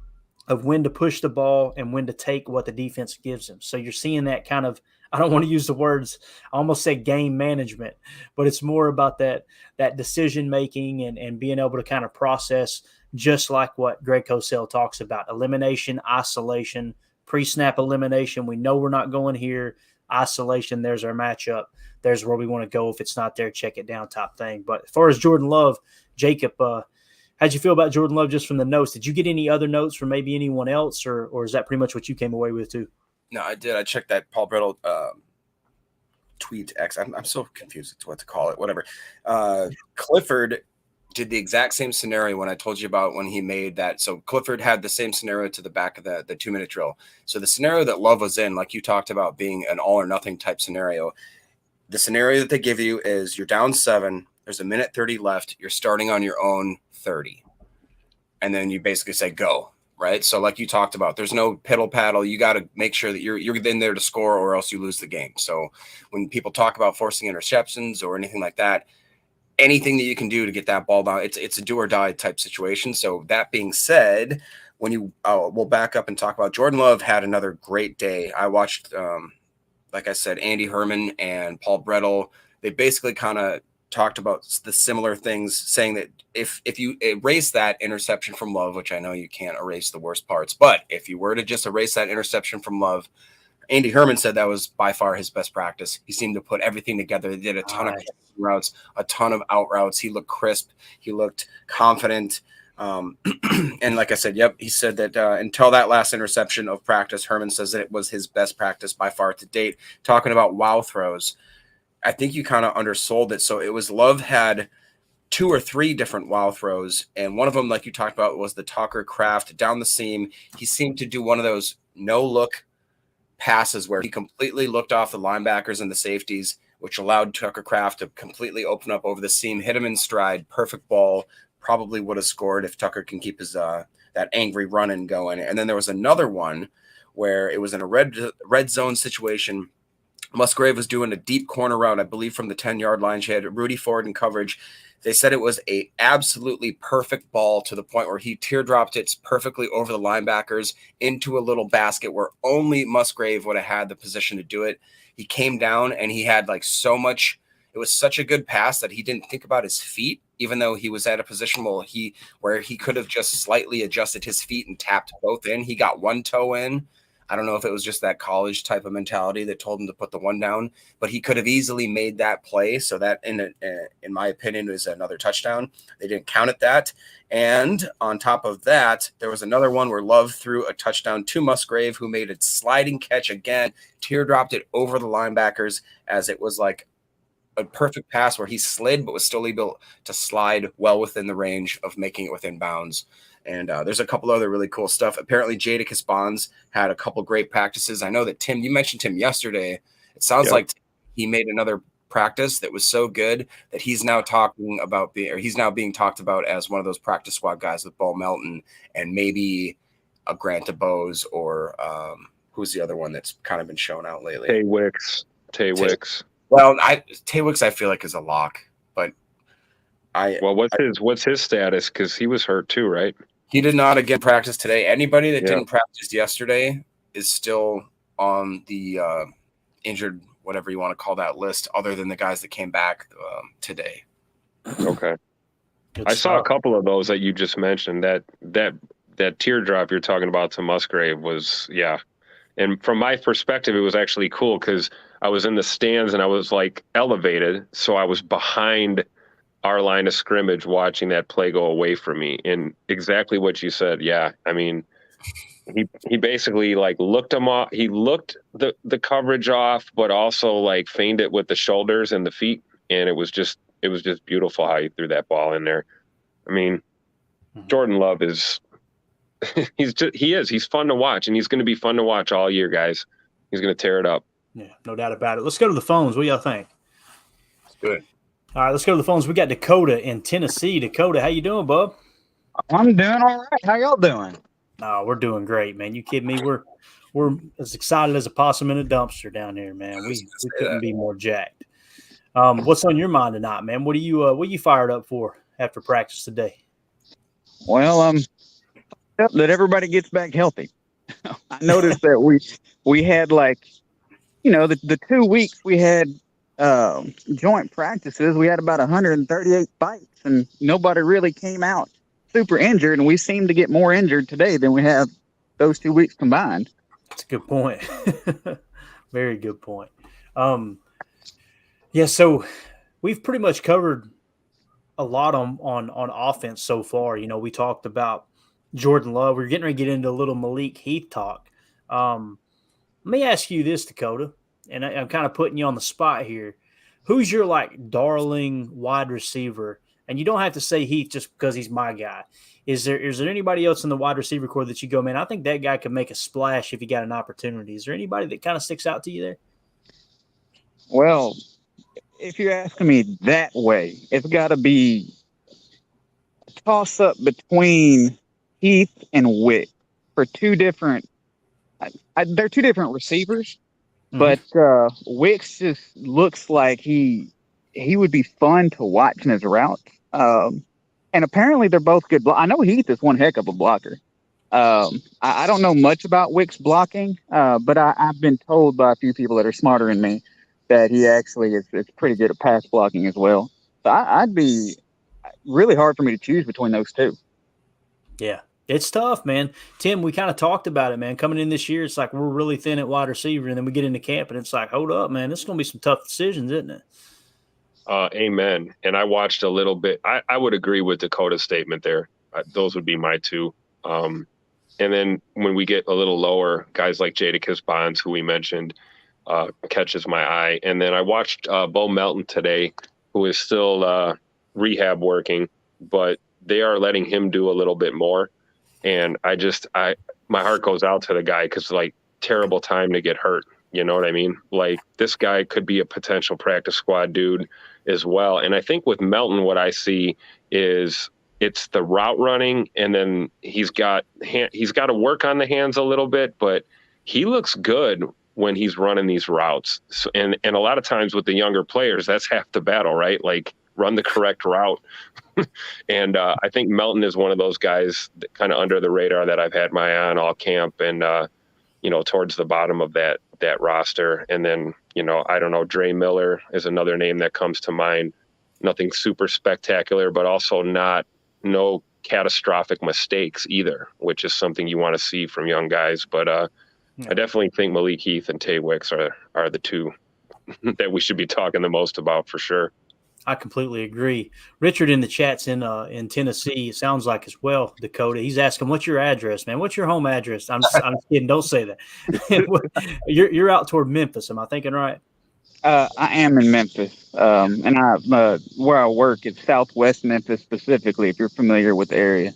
[SPEAKER 3] of when to push the ball and when to take what the defense gives him. So you're seeing that kind of, I don't want to use the words, I almost said game management, but it's more about that decision-making and being able to kind of process just like what Greg Cosell talks about: elimination, isolation, pre-snap elimination. We know we're not going here. Isolation, there's our matchup. There's where we want to go. If it's not there, check it down type thing. But as far as Jordan Love, Jacob, how'd you feel about Jordan Love just from the notes? Did you get any other notes from maybe anyone else, or is that pretty much what you came away with too?
[SPEAKER 4] No, I did. I checked that Paul Brettel tweet X. I'm so confused as what to call it. Whatever. Clifford did the exact same scenario when I told you about when he made that. So Clifford had the same scenario to the back of the 2-minute drill. So the scenario that Love was in, like you talked about being an all or nothing type scenario, the scenario that they give you is you're down 7. There's 1:30 left. You're starting on your own 30. And then you basically say, go. Right. So like you talked about, there's no piddle paddle. You got to make sure that you're in there to score or else you lose the game. So when people talk about forcing interceptions or anything like that, anything that you can do to get that ball down, it's a do or die type situation. So that being said, when you we'll back up and talk about Jordan Love had another great day. I watched, like I said, Andy Herman and Paul Brettel. They basically kind of talked about the similar things, saying that if you erase that interception from Love, which I know you can't erase the worst parts, but if you were to just erase that interception from Love, Andy Herman said that was by far his best practice. He seemed to put everything together. He did a ton of routes, a ton of out routes. He looked crisp. He looked confident. And like I said, he said that until that last interception of practice, Herman says that it was his best practice by far to date. Talking about wow throws, I think you kind of undersold it. So it was Love had 2 or 3 different wow throws. And one of them, like you talked about, was the Tucker Kraft down the seam. He seemed to do one of those no look passes where he completely looked off the linebackers and the safeties, which allowed Tucker Kraft to completely open up over the seam, hit him in stride, perfect ball, probably would have scored if Tucker can keep his that angry running going. And then there was another one where it was in a red zone situation. Musgrave was doing a deep corner route, I believe from the 10-yard line. She had Rudy Ford in coverage. They said it was a absolutely perfect ball to the point where he teardropped it perfectly over the linebackers into a little basket where only Musgrave would have had the position to do it. He came down and he had like so much. It was such a good pass that he didn't think about his feet, even though he was at a position where he could have just slightly adjusted his feet and tapped both in. He got one toe in. I don't know if it was just that college type of mentality that told him to put the one down, but he could have easily made that play. So that, in my opinion, was another touchdown. They didn't count at that. And on top of that, there was another one where Love threw a touchdown to Musgrave, who made a sliding catch again, teardropped it over the linebackers as it was like a perfect pass where he slid, but was still able to slide well within the range of making it within bounds. And there's a couple other really cool stuff. Apparently, Jadakiss Bonds had a couple great practices. I know that Tim, you mentioned Tim yesterday. It sounds like he made another practice that was so good that he's now he's now being talked about as one of those practice squad guys with Bo Melton and maybe a Grant DeBose or who's the other one that's kind of been shown out lately?
[SPEAKER 5] Tay Wicks.
[SPEAKER 4] Well, Tay Wicks I feel like is a lock, but
[SPEAKER 5] what's his status? Because he was hurt too, right?
[SPEAKER 4] He did not again practice today. Anybody that didn't practice yesterday is still on the injured, whatever you want to call that list, other than the guys that came back today.
[SPEAKER 5] Okay. I saw a couple of those that you just mentioned. That teardrop you're talking about to Musgrave was, and from my perspective, it was actually cool because I was in the stands and I was like elevated, so I was behind our line of scrimmage watching that play go away from me. And exactly what you said. Yeah. I mean, he basically like looked him off. He looked the coverage off, but also like feigned it with the shoulders and the feet. And it was just beautiful how he threw that ball in there. I mean, Jordan Love is, he's fun to watch, and he's going to be fun to watch all year, guys. He's going to tear it up.
[SPEAKER 3] Yeah, no doubt about it. Let's go to the phones. What do y'all think?
[SPEAKER 4] It's good.
[SPEAKER 3] All right, let's go to the phones. We got Dakota in Tennessee. Dakota, how you doing, bub?
[SPEAKER 8] I'm doing all right. How y'all doing?
[SPEAKER 3] No, we're doing great, man. You kidding me? We're as excited as a possum in a dumpster down here, man. We couldn't be more jacked. What's on your mind tonight, man? What are you fired up for after practice today?
[SPEAKER 8] Well, that everybody gets back healthy. I noticed that we had the 2 weeks we had joint practices. We had about 138 fights, and nobody really came out super injured, and we seem to get more injured today than we have those 2 weeks combined.
[SPEAKER 3] That's a good point. Very good point. Yeah, so we've pretty much covered a lot on offense so far. You know, we talked about Jordan Love. We're getting ready to get into a little Malik Heath talk. Let me ask you this, Dakota, and I'm kind of putting you on the spot here. Who's your like darling wide receiver? And you don't have to say Heath just because he's my guy. Is there anybody else in the wide receiver core that you go, man, I think that guy could make a splash if he got an opportunity? Is there anybody that kind of sticks out to you there?
[SPEAKER 8] Well, if you're asking me that way, it's got to be a toss-up between Heath and Wick for two different they're two different receivers, but Wicks just looks like he would be fun to watch in his routes. And apparently they're both good. I know Heath is one heck of a blocker. I don't know much about Wick's blocking, but I've been told by a few people that are smarter than me that he actually is pretty good at pass blocking as well. So I'd be really hard for me to choose between those two.
[SPEAKER 3] Yeah, it's tough, man. Tim, we kind of talked about it, man. Coming in this year, it's like we're really thin at wide receiver, and then we get into camp, and it's like, hold up, man, this is going to be some tough decisions, isn't it?
[SPEAKER 5] Amen. And I watched a little bit. I would agree with Dakota's statement there. Those would be my two. And then when we get a little lower, guys like Jadakiss Bonds, who we mentioned, catches my eye. And then I watched Bo Melton today, who is still rehab working, but they are letting him do a little bit more. And my heart goes out to the guy because, like, terrible time to get hurt. You know what I mean? Like, this guy could be a potential practice squad dude as well. And I think with Melton, what I see is it's the route running, and then he's got to work on the hands a little bit, but he looks good when he's running these routes. So, and a lot of times with the younger players, that's half the battle, right? Like, run the correct route. And I think Melton is one of those guys that kind of under the radar that I've had my eye on all camp, and towards the bottom of that roster. And then, I don't know, Dre Miller is another name that comes to mind. Nothing super spectacular, but also no catastrophic mistakes either, which is something you want to see from young guys. But I definitely think Malik Heath and Tay Wicks are the two that we should be talking the most about for sure.
[SPEAKER 3] I completely agree. Richard in the chat's in Tennessee, it sounds like as well, Dakota. He's asking, what's your address, man? What's your home address? I'm just kidding. Don't say that. You're out toward Memphis. Am I thinking right?
[SPEAKER 8] I am in Memphis. And where I work is Southwest Memphis specifically, if you're familiar with the area.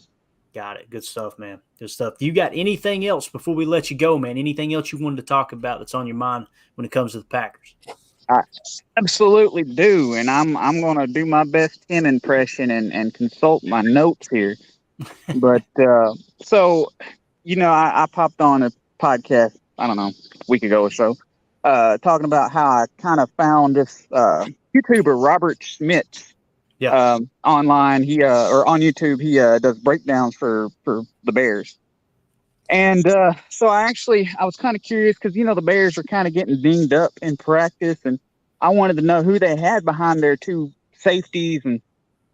[SPEAKER 3] Got it. Good stuff, man. Good stuff. Do you got anything else before we let you go, man? Anything else you wanted to talk about that's on your mind when it comes to the Packers?
[SPEAKER 8] I absolutely do, and I'm going to do my best Tim impression and consult my notes here. But so, I popped on a podcast, I don't know, a week ago or so, talking about how I kind of found this YouTuber, Robert Schmitz, online. He or on YouTube, he does breakdowns for the Bears. And so I was kind of curious because, the Bears are kind of getting dinged up in practice, and I wanted to know who they had behind their two safeties. And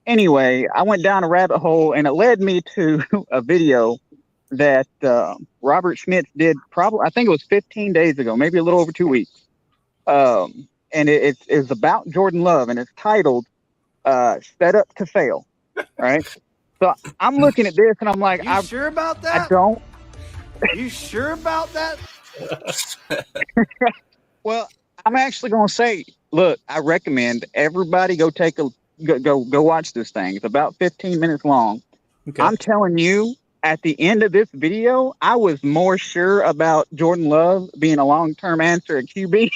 [SPEAKER 8] anyway, I went down a rabbit hole, and it led me to a video that Robert Schmitz did I think it was 15 days ago, maybe a little over 2 weeks. And it's about Jordan Love, and it's titled Set Up to Fail, right? So I'm looking at this, and I'm like,
[SPEAKER 7] You sure about that?
[SPEAKER 8] I don't.
[SPEAKER 7] You sure about that?
[SPEAKER 8] Well, I'm actually going to say, look, I recommend everybody go watch this thing. It's about 15 minutes long. Okay. I'm telling you, at the end of this video, I was more sure about Jordan Love being a long-term answer at QB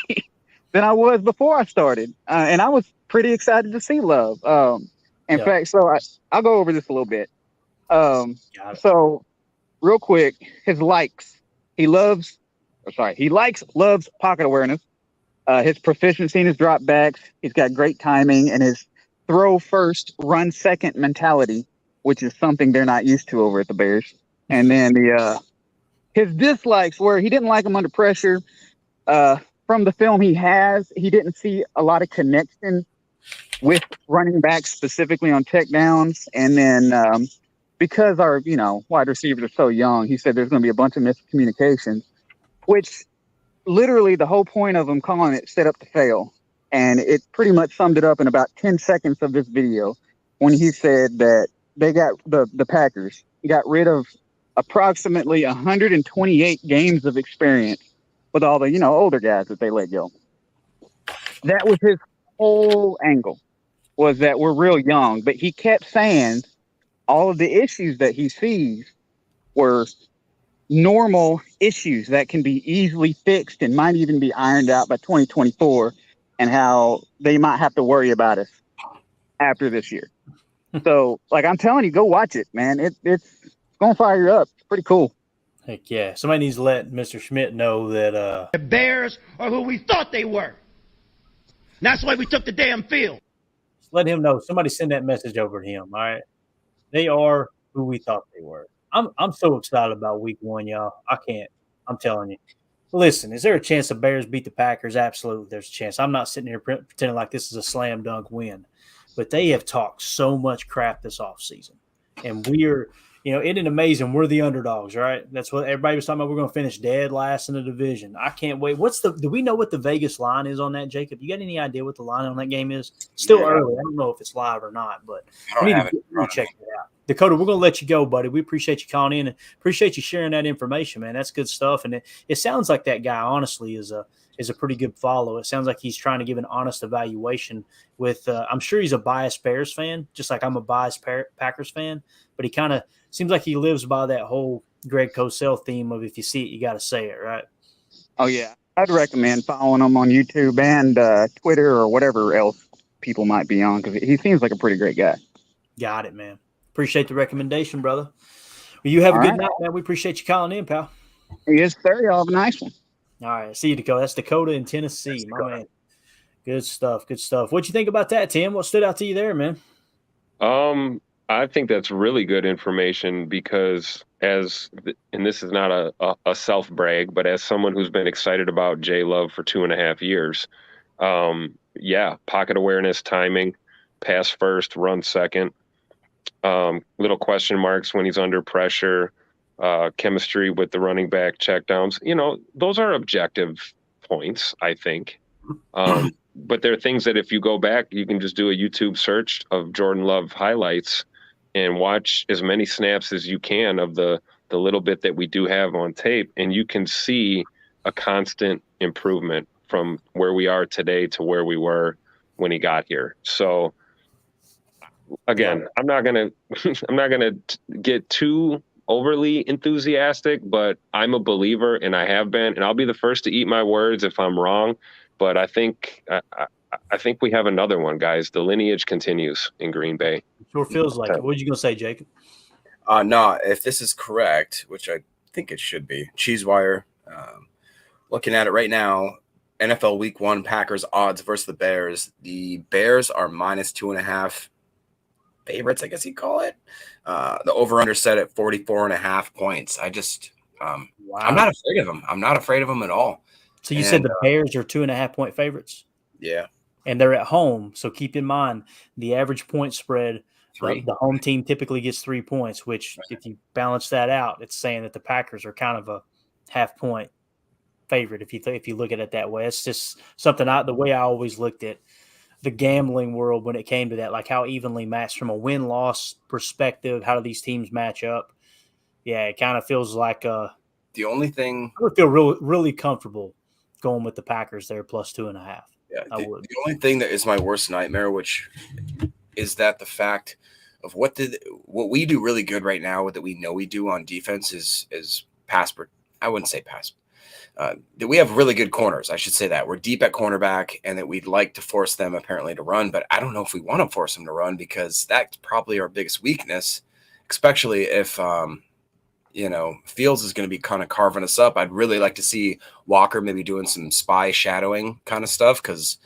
[SPEAKER 8] than I was before I started. And I was pretty excited to see Love. In fact, so I'll go over this a little bit. So real quick, his likes. He likes Love's pocket awareness, his proficiency in his drop backs. He's got great timing, and his throw first, run second mentality, which is something they're not used to over at the Bears. And then his dislikes, where he didn't like him under pressure. From the film he didn't see a lot of connection with running backs, specifically on checkdowns. And then because our, wide receivers are so young, he said there's going to be a bunch of miscommunications, which literally the whole point of him calling it set up to fail. And it pretty much summed it up in about 10 seconds of this video when he said that they got the Packers got rid of approximately 128 games of experience with all the, older guys that they let go. That was his whole angle, was that we're real young. But he kept saying all of the issues that he sees were normal issues that can be easily fixed and might even be ironed out by 2024, and how they might have to worry about us after this year. So, I'm telling you, go watch it, man. It's going to fire you up. It's pretty cool.
[SPEAKER 3] Heck yeah. Somebody needs to let Mr. Schmidt know that
[SPEAKER 9] the Bears are who we thought they were. And that's why we took the damn field.
[SPEAKER 3] Let him know. Somebody send that message over to him, all right? They are who we thought they were. I'm so excited about week 1, y'all. I can't. I'm telling you. Listen, is there a chance the Bears beat the Packers? Absolutely, there's a chance. I'm not sitting here pretending like this is a slam dunk win. But they have talked so much crap this offseason. And we're, it isn't amazing. We're the underdogs, right? That's what everybody was talking about. We're going to finish dead last in the division. I can't wait. Do we know what the Vegas line is on that, Jacob? You got any idea what the line on that game is? Still early. I don't know if it's live or not, but we need to check it out. Dakota, we're going to let you go, buddy. We appreciate you calling in and appreciate you sharing that information, man. That's good stuff. And it sounds like that guy, honestly, is a pretty good follow. It sounds like he's trying to give an honest evaluation with I'm sure he's a biased Bears fan, just like I'm a biased Packers fan, but he kind of seems like he lives by that whole Greg Cosell theme of if you see it, you got to say it, right?
[SPEAKER 8] Oh, yeah. I'd recommend following him on YouTube and Twitter or whatever else people might be on, because he seems like a pretty great guy.
[SPEAKER 3] Got it, man. Appreciate the recommendation, brother. Well, you have a good night, man. We appreciate you calling in, pal.
[SPEAKER 8] Yes, sir. Y'all have a nice one.
[SPEAKER 3] All right. See you, Dakota. That's Dakota in Tennessee, my man. Good stuff. Good stuff. What'd you think about that, Tim? What stood out to you there, man?
[SPEAKER 5] I think that's really good information because and this is not a self brag, but as someone who's been excited about Jay Love for 2.5 years, pocket awareness, timing, pass first, run second, little question marks when he's under pressure, chemistry with the running back checkdowns. Those are objective points, I think. But there are things that if you go back, you can just do a YouTube search of Jordan Love highlights and watch as many snaps as you can of the little bit that we do have on tape. And you can see a constant improvement from where we are today to where we were when he got here. So again, I'm not going to get too overly enthusiastic, but I'm a believer and I have been, and I'll be the first to eat my words if I'm wrong. But I think we have another one, guys. The lineage continues in Green Bay.
[SPEAKER 3] It sure feels like it. What are you going to say, Jacob?
[SPEAKER 4] No, if this is correct, which I think it should be, Cheesewire, looking at it right now, NFL Week 1 Packers odds versus the Bears. The Bears are -2.5 favorites, I guess you'd call it. The over-under set at 44.5 points. I just wow. I'm not afraid of them. I'm not afraid of them at all.
[SPEAKER 3] So you said the Bears are 2.5-point favorites?
[SPEAKER 4] Yeah.
[SPEAKER 3] And they're at home. So keep in mind the average point spread, the home team typically gets 3 points, which if you balance that out, it's saying that the Packers are kind of a half-point favorite if you look at it that way. It's just something the way I always looked at the gambling world when it came to that, like how evenly matched from a win-loss perspective, how do these teams match up? Yeah, it kind of feels like
[SPEAKER 4] the only thing
[SPEAKER 3] I would feel really comfortable going with the Packers there plus 2.5.
[SPEAKER 4] Yeah, the only thing that is my worst nightmare, which is that the fact of what we do really good right now that we know we do on defense is pass. I wouldn't say pass. That we have really good corners. I should say that we're deep at cornerback and that we'd like to force them apparently to run, but I don't know if we want to force them to run because that's probably our biggest weakness, especially if Fields is going to be kind of carving us up. I'd really like to see Walker maybe doing some spy shadowing kind of stuff because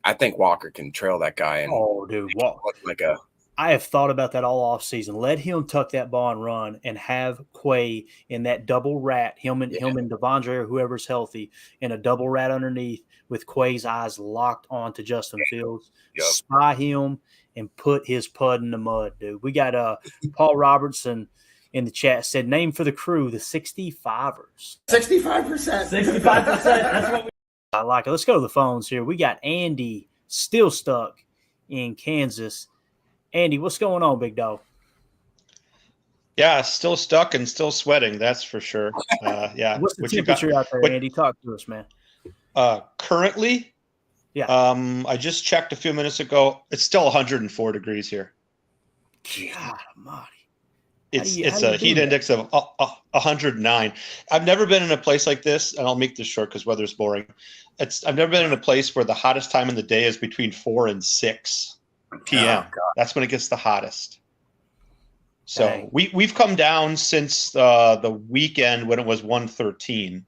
[SPEAKER 4] I think Walker can trail that guy and
[SPEAKER 3] Walker
[SPEAKER 4] like a
[SPEAKER 3] I have thought about that all off season. Let him tuck that ball and run, and have Quay in that double rat. Him and Devondre or whoever's healthy in a double rat underneath with Quay's eyes locked on to Justin Fields.
[SPEAKER 4] Yep.
[SPEAKER 3] Spy him and put his pud in the mud, dude. We got Paul Robertson in the chat said, name for the crew, the 65ers.
[SPEAKER 9] 65%.
[SPEAKER 10] 65%. That's what we.
[SPEAKER 3] I like it. Let's go to the phones here. We got Andy still stuck in Kansas. Andy, what's going on, big dog?
[SPEAKER 11] Yeah, still stuck and still sweating. That's for sure. Yeah.
[SPEAKER 3] What's the temperature out there, Andy? Talk to us, man.
[SPEAKER 11] Currently,
[SPEAKER 3] yeah.
[SPEAKER 11] I just checked a few minutes ago. It's still 104 degrees here.
[SPEAKER 3] God almighty.
[SPEAKER 11] It's a heat index of 109. I've never been in a place like this, and I'll make this short because weather's boring. I've never been in a place where the hottest time in the day is between 4 and 6 p.m.
[SPEAKER 4] Oh,
[SPEAKER 11] That's when it gets the hottest. So
[SPEAKER 3] Dang.
[SPEAKER 11] we've come down since the weekend when it was 113.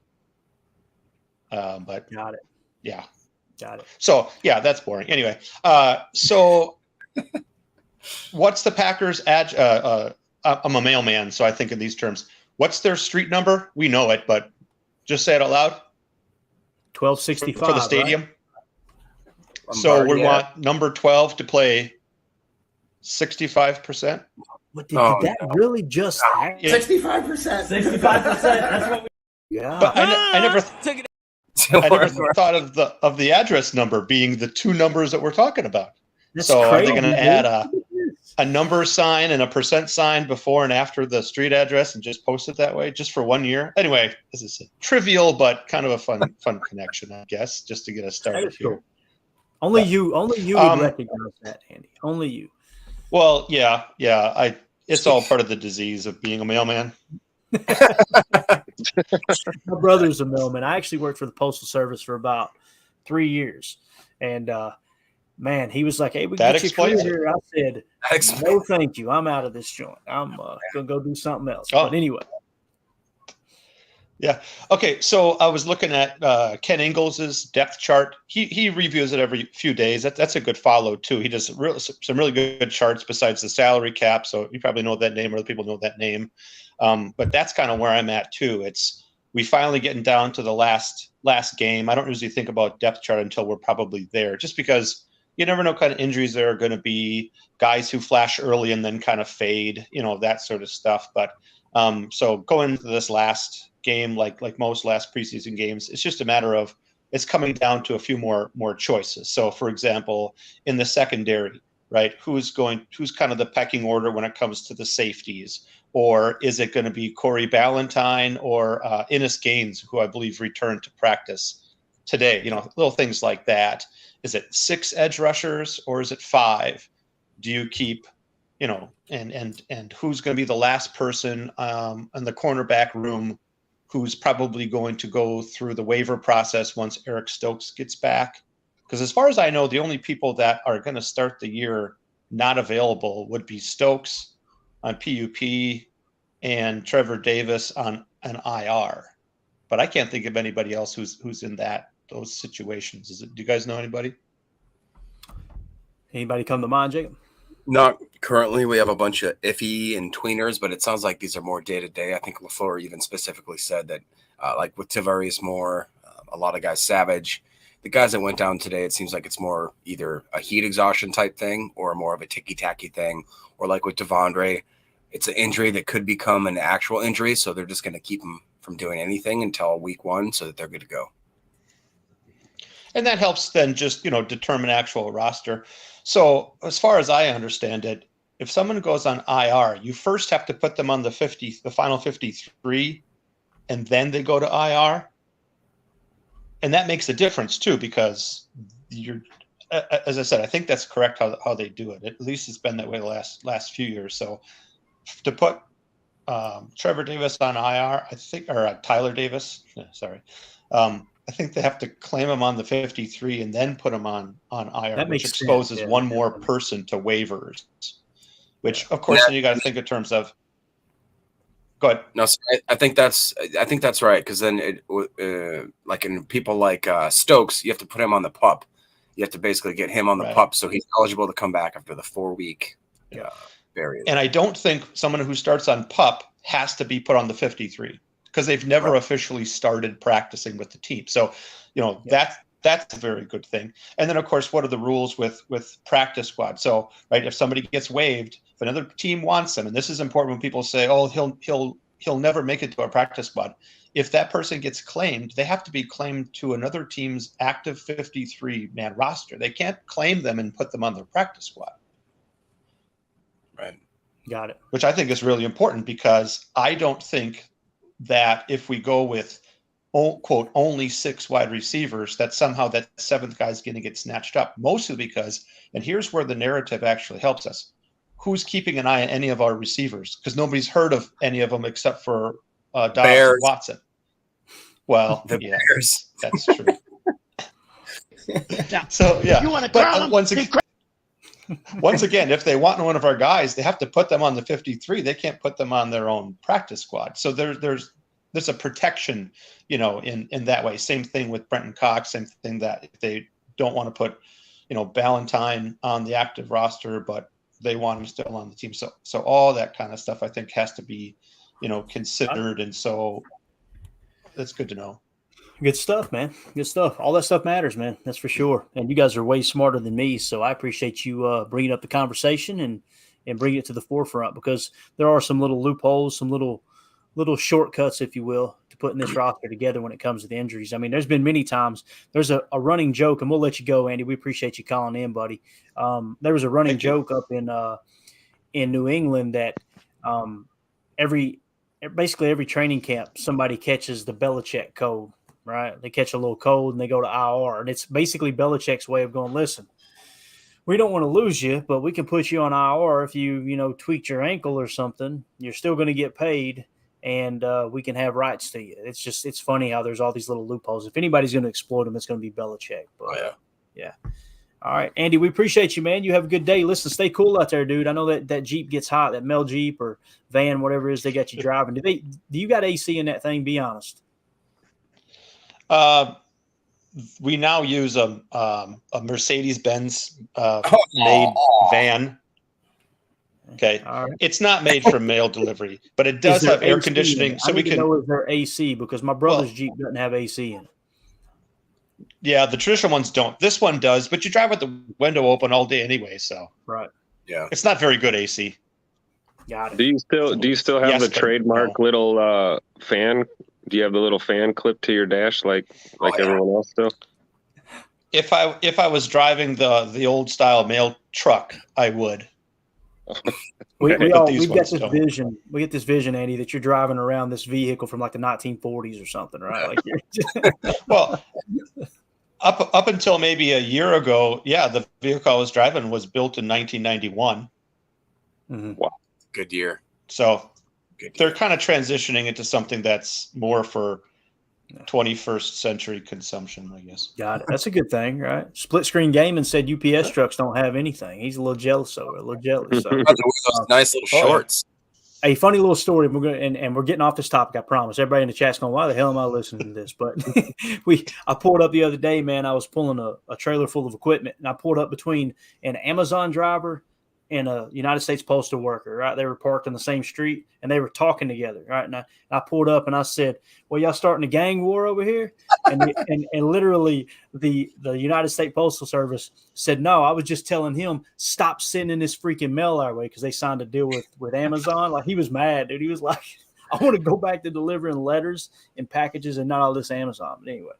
[SPEAKER 11] But
[SPEAKER 3] got it.
[SPEAKER 11] Yeah.
[SPEAKER 3] Got it.
[SPEAKER 11] So yeah, that's boring. Anyway, so what's the Packers? I'm a mailman, so I think in these terms. What's their street number? We know it, but just say it out loud.
[SPEAKER 3] 1265
[SPEAKER 11] for the stadium.
[SPEAKER 4] Right?
[SPEAKER 11] So we want number 12 to play 65%.
[SPEAKER 3] What did that really just happen?
[SPEAKER 9] 65%.
[SPEAKER 10] 65%. That's what we.
[SPEAKER 3] Yeah.
[SPEAKER 11] But I never thought of the address number being the two numbers that we're talking about.
[SPEAKER 3] That's
[SPEAKER 11] so
[SPEAKER 3] crazy,
[SPEAKER 11] are they going to add
[SPEAKER 3] dude.
[SPEAKER 11] a number sign and a percent sign before and after the street address and just post it that way just for 1 year? Anyway, this is trivial but kind of a fun connection, I guess, just to get us started here.
[SPEAKER 3] Cool. Only you would recognize that, Andy. Only you.
[SPEAKER 11] Well, yeah. It's all part of the disease of being a mailman.
[SPEAKER 3] My brother's a mailman. I actually worked for the Postal Service for about 3 years. And man, he was like, hey, we
[SPEAKER 11] that
[SPEAKER 3] get you
[SPEAKER 11] explains
[SPEAKER 3] here. I said, no, thank you. I'm out of this joint. I'm going to go do something else.
[SPEAKER 11] Oh.
[SPEAKER 3] But anyway.
[SPEAKER 11] Yeah. Okay. So I was looking at Ken Ingalls' depth chart. He reviews it every few days. That's a good follow too. He does some really good charts besides the salary cap. So you probably know that name, or other people know that name. But that's kind of where I'm at too. We finally getting down to the last game. I don't usually think about depth chart until we're probably there, just because you never know kind of injuries there are going to be, guys who flash early and then kind of fade, that sort of stuff. But so going into this last game, like most last preseason games, it's just a matter of it's coming down to a few more choices. So for example, in the secondary, right, who's kind of the pecking order when it comes to the safeties? Or is it going to be Corey Ballantyne or Innis Gaines, who I believe returned to practice today? Little things like that. Is it 6 edge rushers or is it 5? Do you keep, and who's going to be the last person in the cornerback room who's probably going to go through the waiver process once Eric Stokes gets back? Because as far as I know, the only people that are going to start the year not available would be Stokes on PUP and Trevor Davis on an IR. But I can't think of anybody else who's in those situations. Do you guys know anybody?
[SPEAKER 3] Anybody come to mind, Jacob?
[SPEAKER 4] Not currently. We have a bunch of iffy and tweeners, but it sounds like these are more day-to-day. I think LaFleur even specifically said that, like with Tavarius Moore, a lot of guys, Savage, the guys that went down today, it seems like it's more either a heat exhaustion type thing or more of a ticky-tacky thing, or like with Devondre, it's an injury that could become an actual injury, so they're just going to keep him from doing anything until week 1 so that they're good to go.
[SPEAKER 11] And that helps then just, determine actual roster. So as far as I understand it, if someone goes on IR, you first have to put them on the final 53, and then they go to IR. And that makes a difference too, because as I said, I think that's correct how they do it. At least it's been that way the last few years. So to put Trevor Davis on IR, I think, or Tyler Davis, sorry. I think they have to claim him on the 53 and then put him on IR, which exposes one more person to waivers. Which, of course, then you got to think in terms of. Go ahead.
[SPEAKER 4] No, I think that's right, because then like in people like Stokes, you have to put him on the PUP. You have to basically get him on the PUP so he's eligible to come back after the 4-week barriers.
[SPEAKER 11] And I don't think someone who starts on PUP has to be put on the 53 because they've never officially started practicing with the team. So, that's a very good thing. And then, of course, what are the rules with practice squad? So, right, if somebody gets waived, if another team wants them, and this is important when people say, "Oh, he'll never make it to our practice squad." If that person gets claimed, they have to be claimed to another team's active 53-man roster. They can't claim them and put them on their practice squad.
[SPEAKER 4] Right.
[SPEAKER 3] Got it.
[SPEAKER 11] Which I think is really important because I don't think that if we go with quote only 6 wide receivers, that somehow that 7th guy is going to get snatched up. Mostly because, and here's where the narrative actually helps us: who's keeping an eye on any of our receivers? Because nobody's heard of any of them except for Dobbs and Watson. Well, yeah,
[SPEAKER 4] Bears.
[SPEAKER 11] that's true. So yeah,
[SPEAKER 9] You want to
[SPEAKER 11] but
[SPEAKER 9] crown
[SPEAKER 11] once again, if they want one of our guys, they have to put them on the 53. They can't put them on their own practice squad. So there's a protection, in that way. Same thing with Brenton Cox. Same thing that if they don't want to put, Ballantyne on the active roster, but they want him still on the team. So all that kind of stuff I think has to be, considered. And so that's good to know.
[SPEAKER 3] Good stuff, man. Good stuff. All that stuff matters, man. That's for sure. And you guys are way smarter than me, so I appreciate you bringing up the conversation and bringing it to the forefront, because there are some little loopholes, some little shortcuts, if you will, to putting this roster together when it comes to the injuries. I mean, there's been many times. There's a running joke, and we'll let you go, Andy. We appreciate you calling in, buddy. There was a running joke up in New England that basically every training camp somebody catches the Belichick code. Right, they catch a little cold and they go to IR, and it's basically Belichick's way of going, listen, we don't want to lose you, but we can put you on IR if you tweaked your ankle or something. You're still going to get paid, and we can have rights to you. It's funny how there's all these little loopholes. If anybody's going to exploit them, it's going to be Belichick. But yeah. All right, Andy, we appreciate you, man. You have a good day. Listen, stay cool out there, dude. I know that Jeep gets hot, that Mel Jeep or van, whatever it is they got you driving. Do you got AC in that thing? Be honest.
[SPEAKER 11] We now use a Mercedes-Benz made van. Okay, it's not made for mail delivery, but it does have air conditioning, so we can
[SPEAKER 3] know if they're AC, because my brother's Jeep doesn't have AC in it.
[SPEAKER 11] Yeah, the traditional ones don't. This one does, but you drive with the window open all day anyway, so
[SPEAKER 3] right.
[SPEAKER 4] Yeah,
[SPEAKER 11] it's not very good AC.
[SPEAKER 3] Got it.
[SPEAKER 5] Do you still have the trademark little fan? Do you have the little fan clip to your dash like everyone else do?
[SPEAKER 11] If I was driving the old style mail truck, I would.
[SPEAKER 3] We've got this vision. We get this vision, Andy, that you're driving around this vehicle from like the 1940s or something, right?
[SPEAKER 11] Well, up until maybe a year ago, yeah, the vehicle I was driving was built in 1991.
[SPEAKER 3] Mm-hmm.
[SPEAKER 4] Wow, good year.
[SPEAKER 11] So they're kind of transitioning into something that's more for 21st century consumption, I guess.
[SPEAKER 3] Got it. That's a good thing, right? Split Screen Gaming said UPS trucks don't have anything. He's a little jealous of it. A little jealous. So.
[SPEAKER 4] Nice little shorts.
[SPEAKER 3] A funny little story. We're getting off this topic. I promise. Everybody in the chat's going, why the hell am I listening to this? But I pulled up the other day, man. I was pulling a trailer full of equipment, and I pulled up between an Amazon driver and a United States Postal worker, right? They were parked on the same street, and they were talking together, right? And I pulled up, and I said, well, y'all starting a gang war over here? And literally the United States Postal Service said, no, I was just telling him, stop sending this freaking mail our way, because they signed a deal with Amazon. Like, he was mad, dude. He was like, I want to go back to delivering letters and packages and not all this Amazon. But anyway,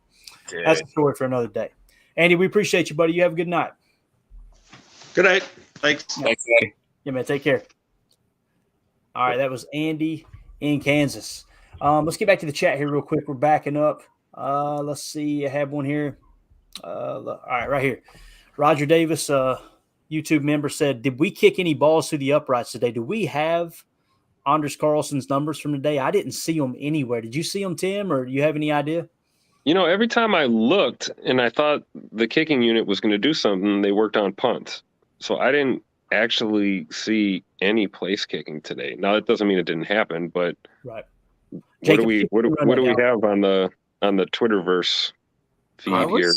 [SPEAKER 3] that's a story for another day. Andy, we appreciate you, buddy. You have a good night.
[SPEAKER 11] Good night. Thanks.
[SPEAKER 4] Thanks, Andy.
[SPEAKER 3] Yeah, man. Take care. All right, that was Andy in Kansas. Let's get back to the chat here real quick. We're backing up. Let's see. I have one here. All right, right here. Roger Davis, YouTube member, said, did we kick any balls through the uprights today? Do we have Anders Carlson's numbers from today? I didn't see them anywhere. Did you see them, Tim, or do you have any idea?
[SPEAKER 5] Every time I looked and I thought the kicking unit was going to do something, they worked on punts. So I didn't actually see any place kicking today. Now that doesn't mean it didn't happen, but
[SPEAKER 3] right.
[SPEAKER 5] What do we have on the Twitterverse feed here?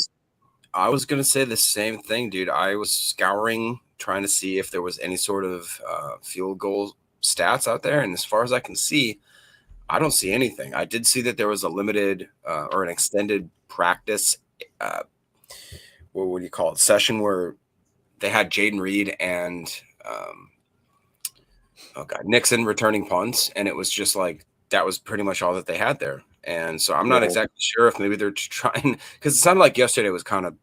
[SPEAKER 4] I was going to say the same thing, dude. I was scouring, trying to see if there was any sort of field goal stats out there. And as far as I can see, I don't see anything. I did see that there was a limited or an extended practice, what would you call it, session where they had Jaden Reed and Nixon returning punts. And it was just like, that was pretty much all that they had there. And so I'm not exactly sure if maybe they're trying, because it sounded like yesterday was kind of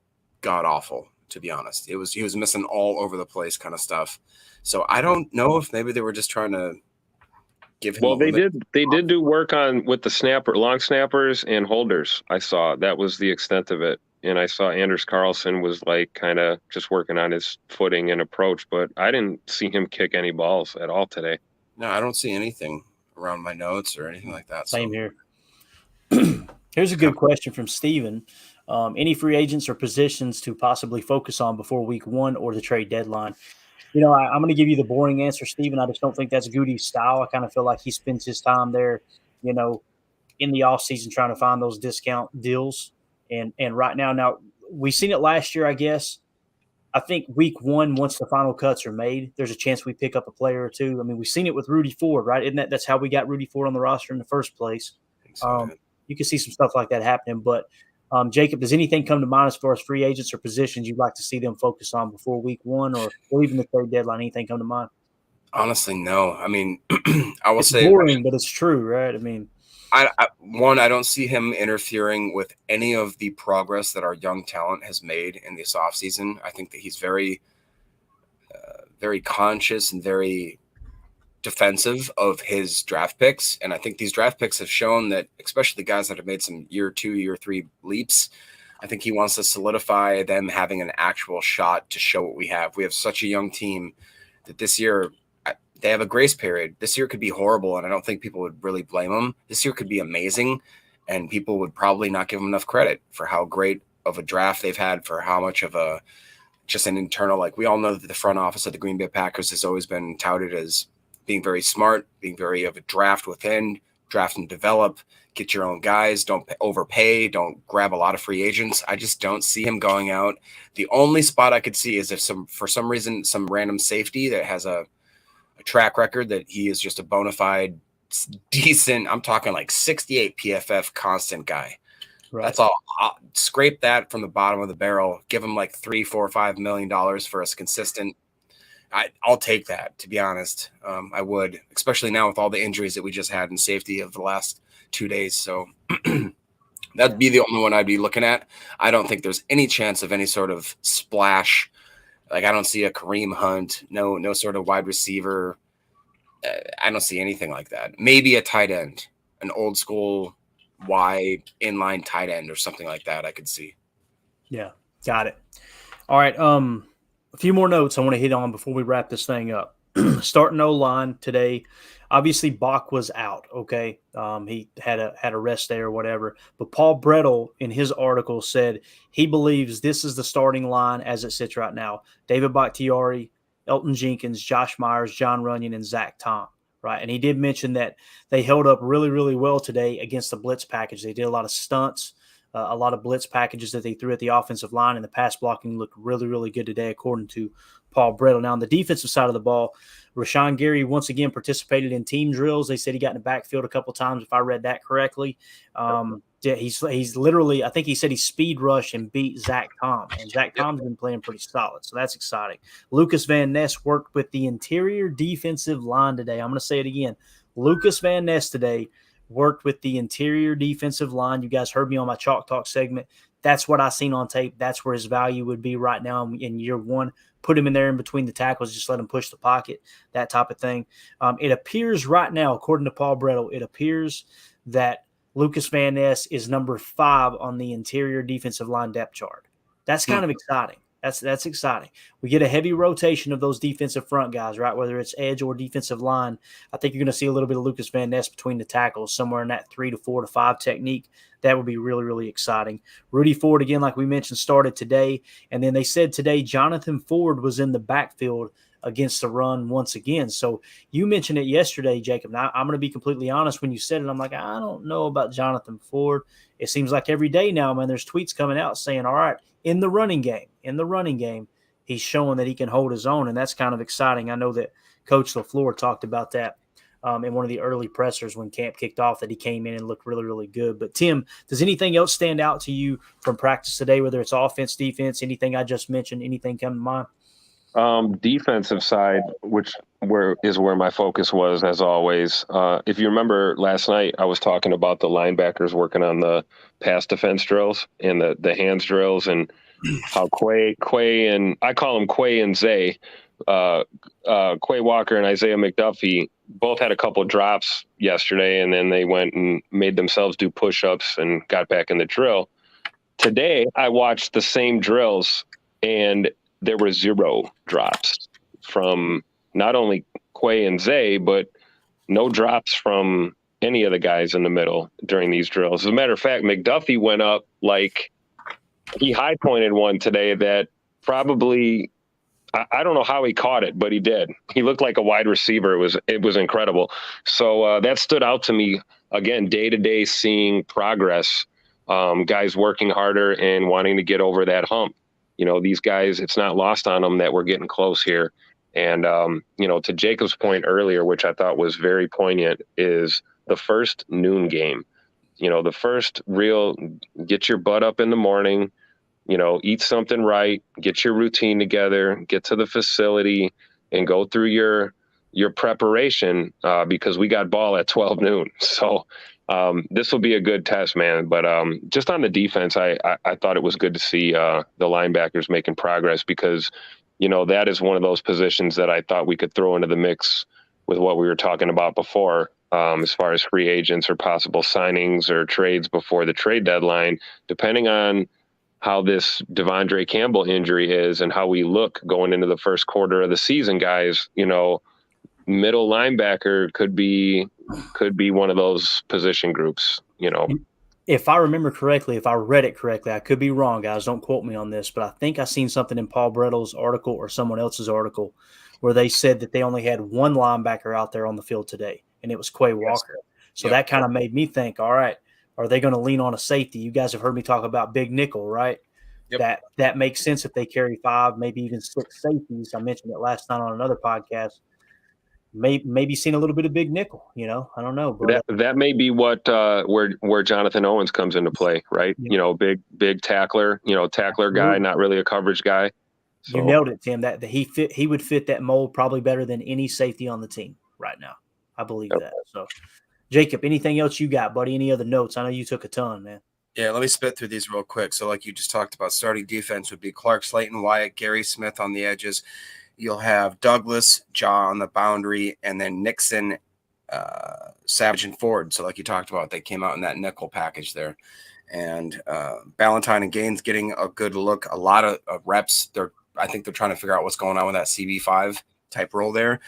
[SPEAKER 4] god awful, to be honest. He was missing all over the place kind of stuff. So I don't know if maybe they were just trying to give him.
[SPEAKER 5] Well, they did do work with the long snappers and holders. I saw that was the extent of it. And I saw Anders Carlson was like kind of just working on his footing and approach, but I didn't see him kick any balls at all today.
[SPEAKER 4] No, I don't see anything around my notes or anything like that.
[SPEAKER 3] Same here. Here's a good question from Steven. Any free agents or positions to possibly focus on before week 1 or the trade deadline? I'm going to give you the boring answer, Steven. I just don't think that's Goody's style. I kind of feel like he spends his time there, in the offseason trying to find those discount deals. And right now we've seen it last year, I guess. I think week 1, once the final cuts are made, there's a chance we pick up a player or two. I mean, we've seen it with Rudy Ford, right? That's how we got Rudy Ford on the roster in the first place. You can see some stuff like that happening. But, Jacob, does anything come to mind as far as free agents or positions you'd like to see them focus on before week 1 or even the trade deadline? Anything come to mind?
[SPEAKER 4] Honestly, no. I mean, I will
[SPEAKER 3] it's
[SPEAKER 4] say
[SPEAKER 3] boring, but it's true, right? I mean,
[SPEAKER 4] I don't see him interfering with any of the progress that our young talent has made in this offseason. I think that he's very, very conscious and very defensive of his draft picks. And I think these draft picks have shown that, especially the guys that have made some year 2, year 3 leaps, I think he wants to solidify them having an actual shot to show what we have. We have such a young team that this year they have a grace period. This year could be horrible, and I don't think people would really blame them. This year could be amazing, and people would probably not give them enough credit for how great of a draft they've had, for how much of just an internal, like we all know that the front office of the Green Bay Packers has always been touted as being very smart, being very of a draft within, draft and develop, get your own guys, don't overpay, don't grab a lot of free agents. I just don't see him going out. The only spot I could see is if for some reason, some random safety that has a track record that he is just a bona fide, decent, I'm talking like 68 PFF constant guy. Right. That's all. I'll scrape that from the bottom of the barrel, give him like $3, $4, $5 million for a consistent. I'll take that, to be honest. I would, especially now with all the injuries that we just had in safety of the last 2 days. So that'd be the only one I'd be looking at. I don't think there's any chance of any sort of splash. Like, I don't see a Kareem Hunt, no sort of wide receiver. I don't see anything like that. Maybe a tight end, an old school wide inline tight end or something like that I could see.
[SPEAKER 3] Yeah, got it. All right. A few more notes I want to hit on before we wrap this thing up. Starting O-line today. Obviously, Bach was out, okay? He had a rest day or whatever. But Paul Brettel, in his article, said he believes this is the starting line as it sits right now. David Bakhtiari, Elton Jenkins, Josh Myers, John Runyon, and Zach Tom, right? And he did mention that they held up really, really well today against the blitz package. They did a lot of stunts, a lot of blitz packages that they threw at the offensive line, and the pass blocking looked really, really good today, according to Paul Brettel. Now, on the defensive side of the ball, Rashawn Gary once again participated in team drills. They said he got in the backfield a couple times, if I read that correctly. Yeah, he's literally, I think he said he speed rushed and beat Zach Tom, and Zach Tom's been playing pretty solid, so that's exciting. Lucas Van Ness worked with the interior defensive line today. I'm going to say it again. Lucas Van Ness today worked with the interior defensive line. You guys heard me on my Chalk Talk segment. That's what I seen on tape. That's where his value would be right now in year 1. Put him in there in between the tackles, just let him push the pocket, that type of thing. It appears right now, according to Paul Brettel, it appears that Lucas Van Ness is number 5 on the interior defensive line depth chart. That's kind of exciting. That's exciting. We get a heavy rotation of those defensive front guys, right? Whether it's edge or defensive line. I think you're going to see a little bit of Lucas Van Ness between the tackles, somewhere in that 3 to 4 to 5 technique. That would be really, really exciting. Rudy Ford, again, like we mentioned, started today. And then they said today Jonathan Ford was in the backfield against the run once again. So you mentioned it yesterday, Jacob. Now I'm going to be completely honest. When you said it, I'm like, I don't know about Jonathan Ford. It seems like every day now, man, there's tweets coming out saying, all right, in the running game, he's showing that he can hold his own, and that's kind of exciting. I know that Coach LaFleur talked about that in one of the early pressers when camp kicked off, that he came in and looked really, really good. But, Tim, does anything else stand out to you from practice today, whether it's offense, defense, anything I just mentioned, anything come to mind?
[SPEAKER 5] Defensive side, where my focus was, as always. If you remember last night, I was talking about the linebackers working on the pass defense drills and the hands drills, and how Quay and I call them Quay and Zay, Quay Walker and Isaiah McDuffie both had a couple of drops yesterday, and then they went and made themselves do push-ups and got back in the drill. Today, I watched the same drills, and there were 0 drops from not only Quay and Zay, but no drops from any of the guys in the middle during these drills. As a matter of fact, McDuffie went up like he high pointed one today that probably, I don't know how he caught it, but he did. He looked like a wide receiver. It was incredible. So that stood out to me again, day to day, seeing progress, guys working harder and wanting to get over that hump. You know, these guys, it's not lost on them that we're getting close here. And, to Jacob's point earlier, which I thought was very poignant, is the first noon game. The first real get your butt up in the morning, eat something right, get your routine together, get to the facility and go through your preparation because we got ball at 12 noon. So this will be a good test, man. But just on the defense, I thought it was good to see the linebackers making progress because, that is one of those positions that I thought we could throw into the mix with what we were talking about before, as far as free agents or possible signings or trades before the trade deadline, depending on how this Devondre Campbell injury is and how we look going into the first quarter of the season, guys. Middle linebacker could be one of those position groups.
[SPEAKER 3] If I remember correctly, if I read it correctly, I could be wrong, guys. Don't quote me on this, but I think I seen something in Paul Brettle's article or someone else's article where they said that they only had one linebacker out there on the field today, and it was Quay Walker. So that kind of made me think, all right, are they going to lean on a safety? You guys have heard me talk about big nickel, right? Yep. That makes sense if they carry 5, maybe even 6 safeties. I mentioned it last night on another podcast. Maybe seen a little bit of big nickel, I don't know. But
[SPEAKER 5] that may be what where Jonathan Owens comes into play, right? Yeah. Big tackler, tackler guy, not really a coverage guy. So.
[SPEAKER 3] You nailed it, Tim. That he would fit that mold probably better than any safety on the team right now. I believe that. So, Jacob, anything else you got, buddy? Any other notes? I know you took a ton, man.
[SPEAKER 4] Yeah, let me spit through these real quick. So, like you just talked about, starting defense would be Clark Slayton, Wyatt, Gary Smith on the edges. You'll have Douglas, Jaw on the boundary, and then Nixon, Savage, and Ford. So like you talked about, they came out in that nickel package there. And Ballantyne and Gaines getting a good look, a lot of reps. I think they're trying to figure out what's going on with that CB5 type role there.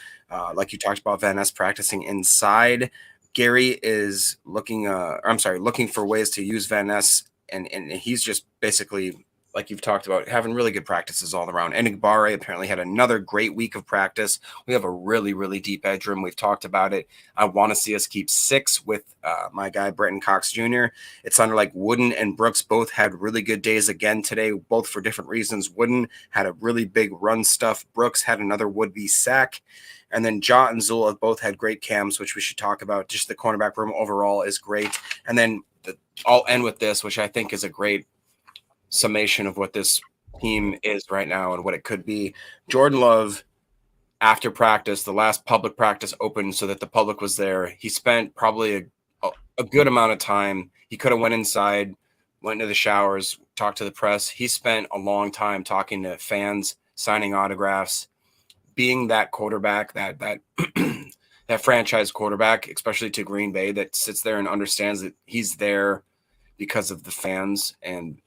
[SPEAKER 4] Like you talked about, Van Ness practicing inside. Gary is looking for ways to use Van Ness, and he's just basically, like you've talked about, having really good practices all around. Enigbare apparently had another great week of practice. We have a really, really deep edge room. We've talked about it. I want to see us keep 6 with my guy, Brenton Cox Jr. It sounded like Wooden and Brooks both had really good days again today, both for different reasons. Wooden had a really big run stuff. Brooks had another would-be sack. And then Ja and Zula both had great cams, which we should talk about. Just the cornerback room overall is great. And then I'll end with this, which I think is a great summation of what this team is right now and what it could be. Jordan Love, after practice, the last public practice opened so that the public was there. He spent probably a good amount of time. He could have went inside, went into the showers, talked to the press. He spent a long time talking to fans, signing autographs, being that quarterback, that that franchise quarterback, especially to Green Bay, that sits there and understands that he's there because of the fans, and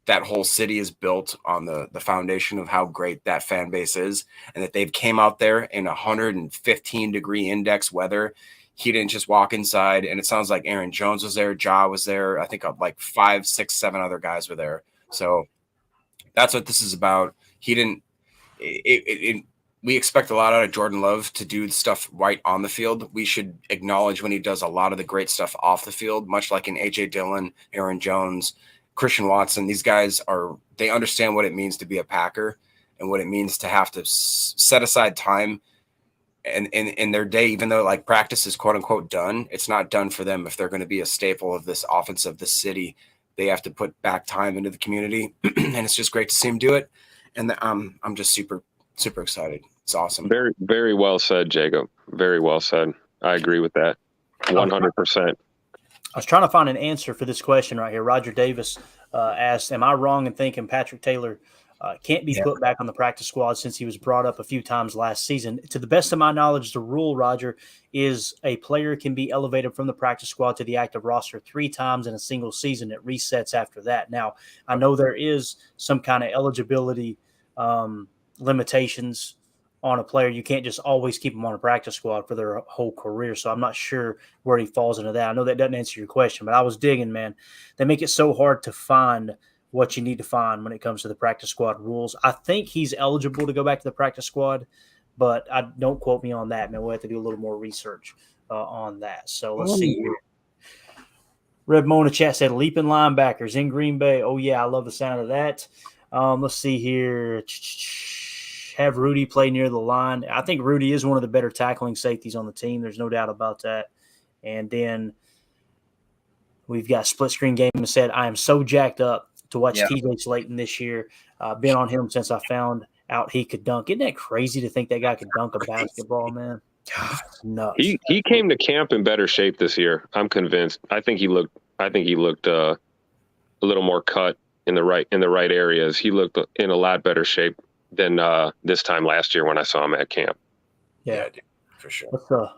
[SPEAKER 4] that whole city is built on the foundation of how great that fan base is, and that they've came out there in 115-degree index weather. He didn't just walk inside, and it sounds like Aaron Jones was there, Ja was there. I think like 5, 6, 7 other guys were there. So that's what this is about. He didn't. we expect a lot out of Jordan Love to do stuff right on the field. We should acknowledge when he does a lot of the great stuff off the field, much like in A.J. Dillon, Aaron Jones, Christian Watson. These guys they understand what it means to be a Packer and what it means to have to set aside time and in their day, even though like practice is quote unquote done, it's not done for them. If they're going to be a staple of this offense of the city, they have to put back time into the community. And it's just great to see him do it. And I'm just super excited. It's awesome.
[SPEAKER 5] Very, very well said, Jacob. Very well said. I agree with that. 100%.
[SPEAKER 3] I was trying to find an answer for this question right here. Roger Davis asked, am I wrong in thinking Patrick Taylor can't be put back on the practice squad since he was brought up a few times last season? To the best of my knowledge, the rule, Roger, is a player can be elevated from the practice squad to the active roster 3 times in a single season. It resets after that. Now, I know there is some kind of eligibility limitations on a player. You can't just always keep them on a practice squad for their whole career. So I'm not sure where he falls into that. I know that doesn't answer your question, but I was digging, man. They make it so hard to find what you need to find when it comes to the practice squad rules. I think he's eligible to go back to the practice squad, but don't quote me on that, man. We'll have to do a little more research on that. So let's see here. Red Mona chat said leaping linebackers in Green Bay. Oh yeah, I love the sound of that. Let's see here. Have Rudy play near the line. I think Rudy is one of the better tackling safeties on the team. There's no doubt about that. And then we've got Split Screen Game and said, I am so jacked up to watch TJ Slayton this year. Been on him since I found out he could dunk. Isn't that crazy to think that guy could dunk a basketball, man? Nuts.
[SPEAKER 5] He came to camp in better shape this year. I'm convinced. I think he looked a little more cut in the right areas. He looked in a lot better shape than this time last year when I saw him at camp.
[SPEAKER 3] Yeah,
[SPEAKER 4] for sure.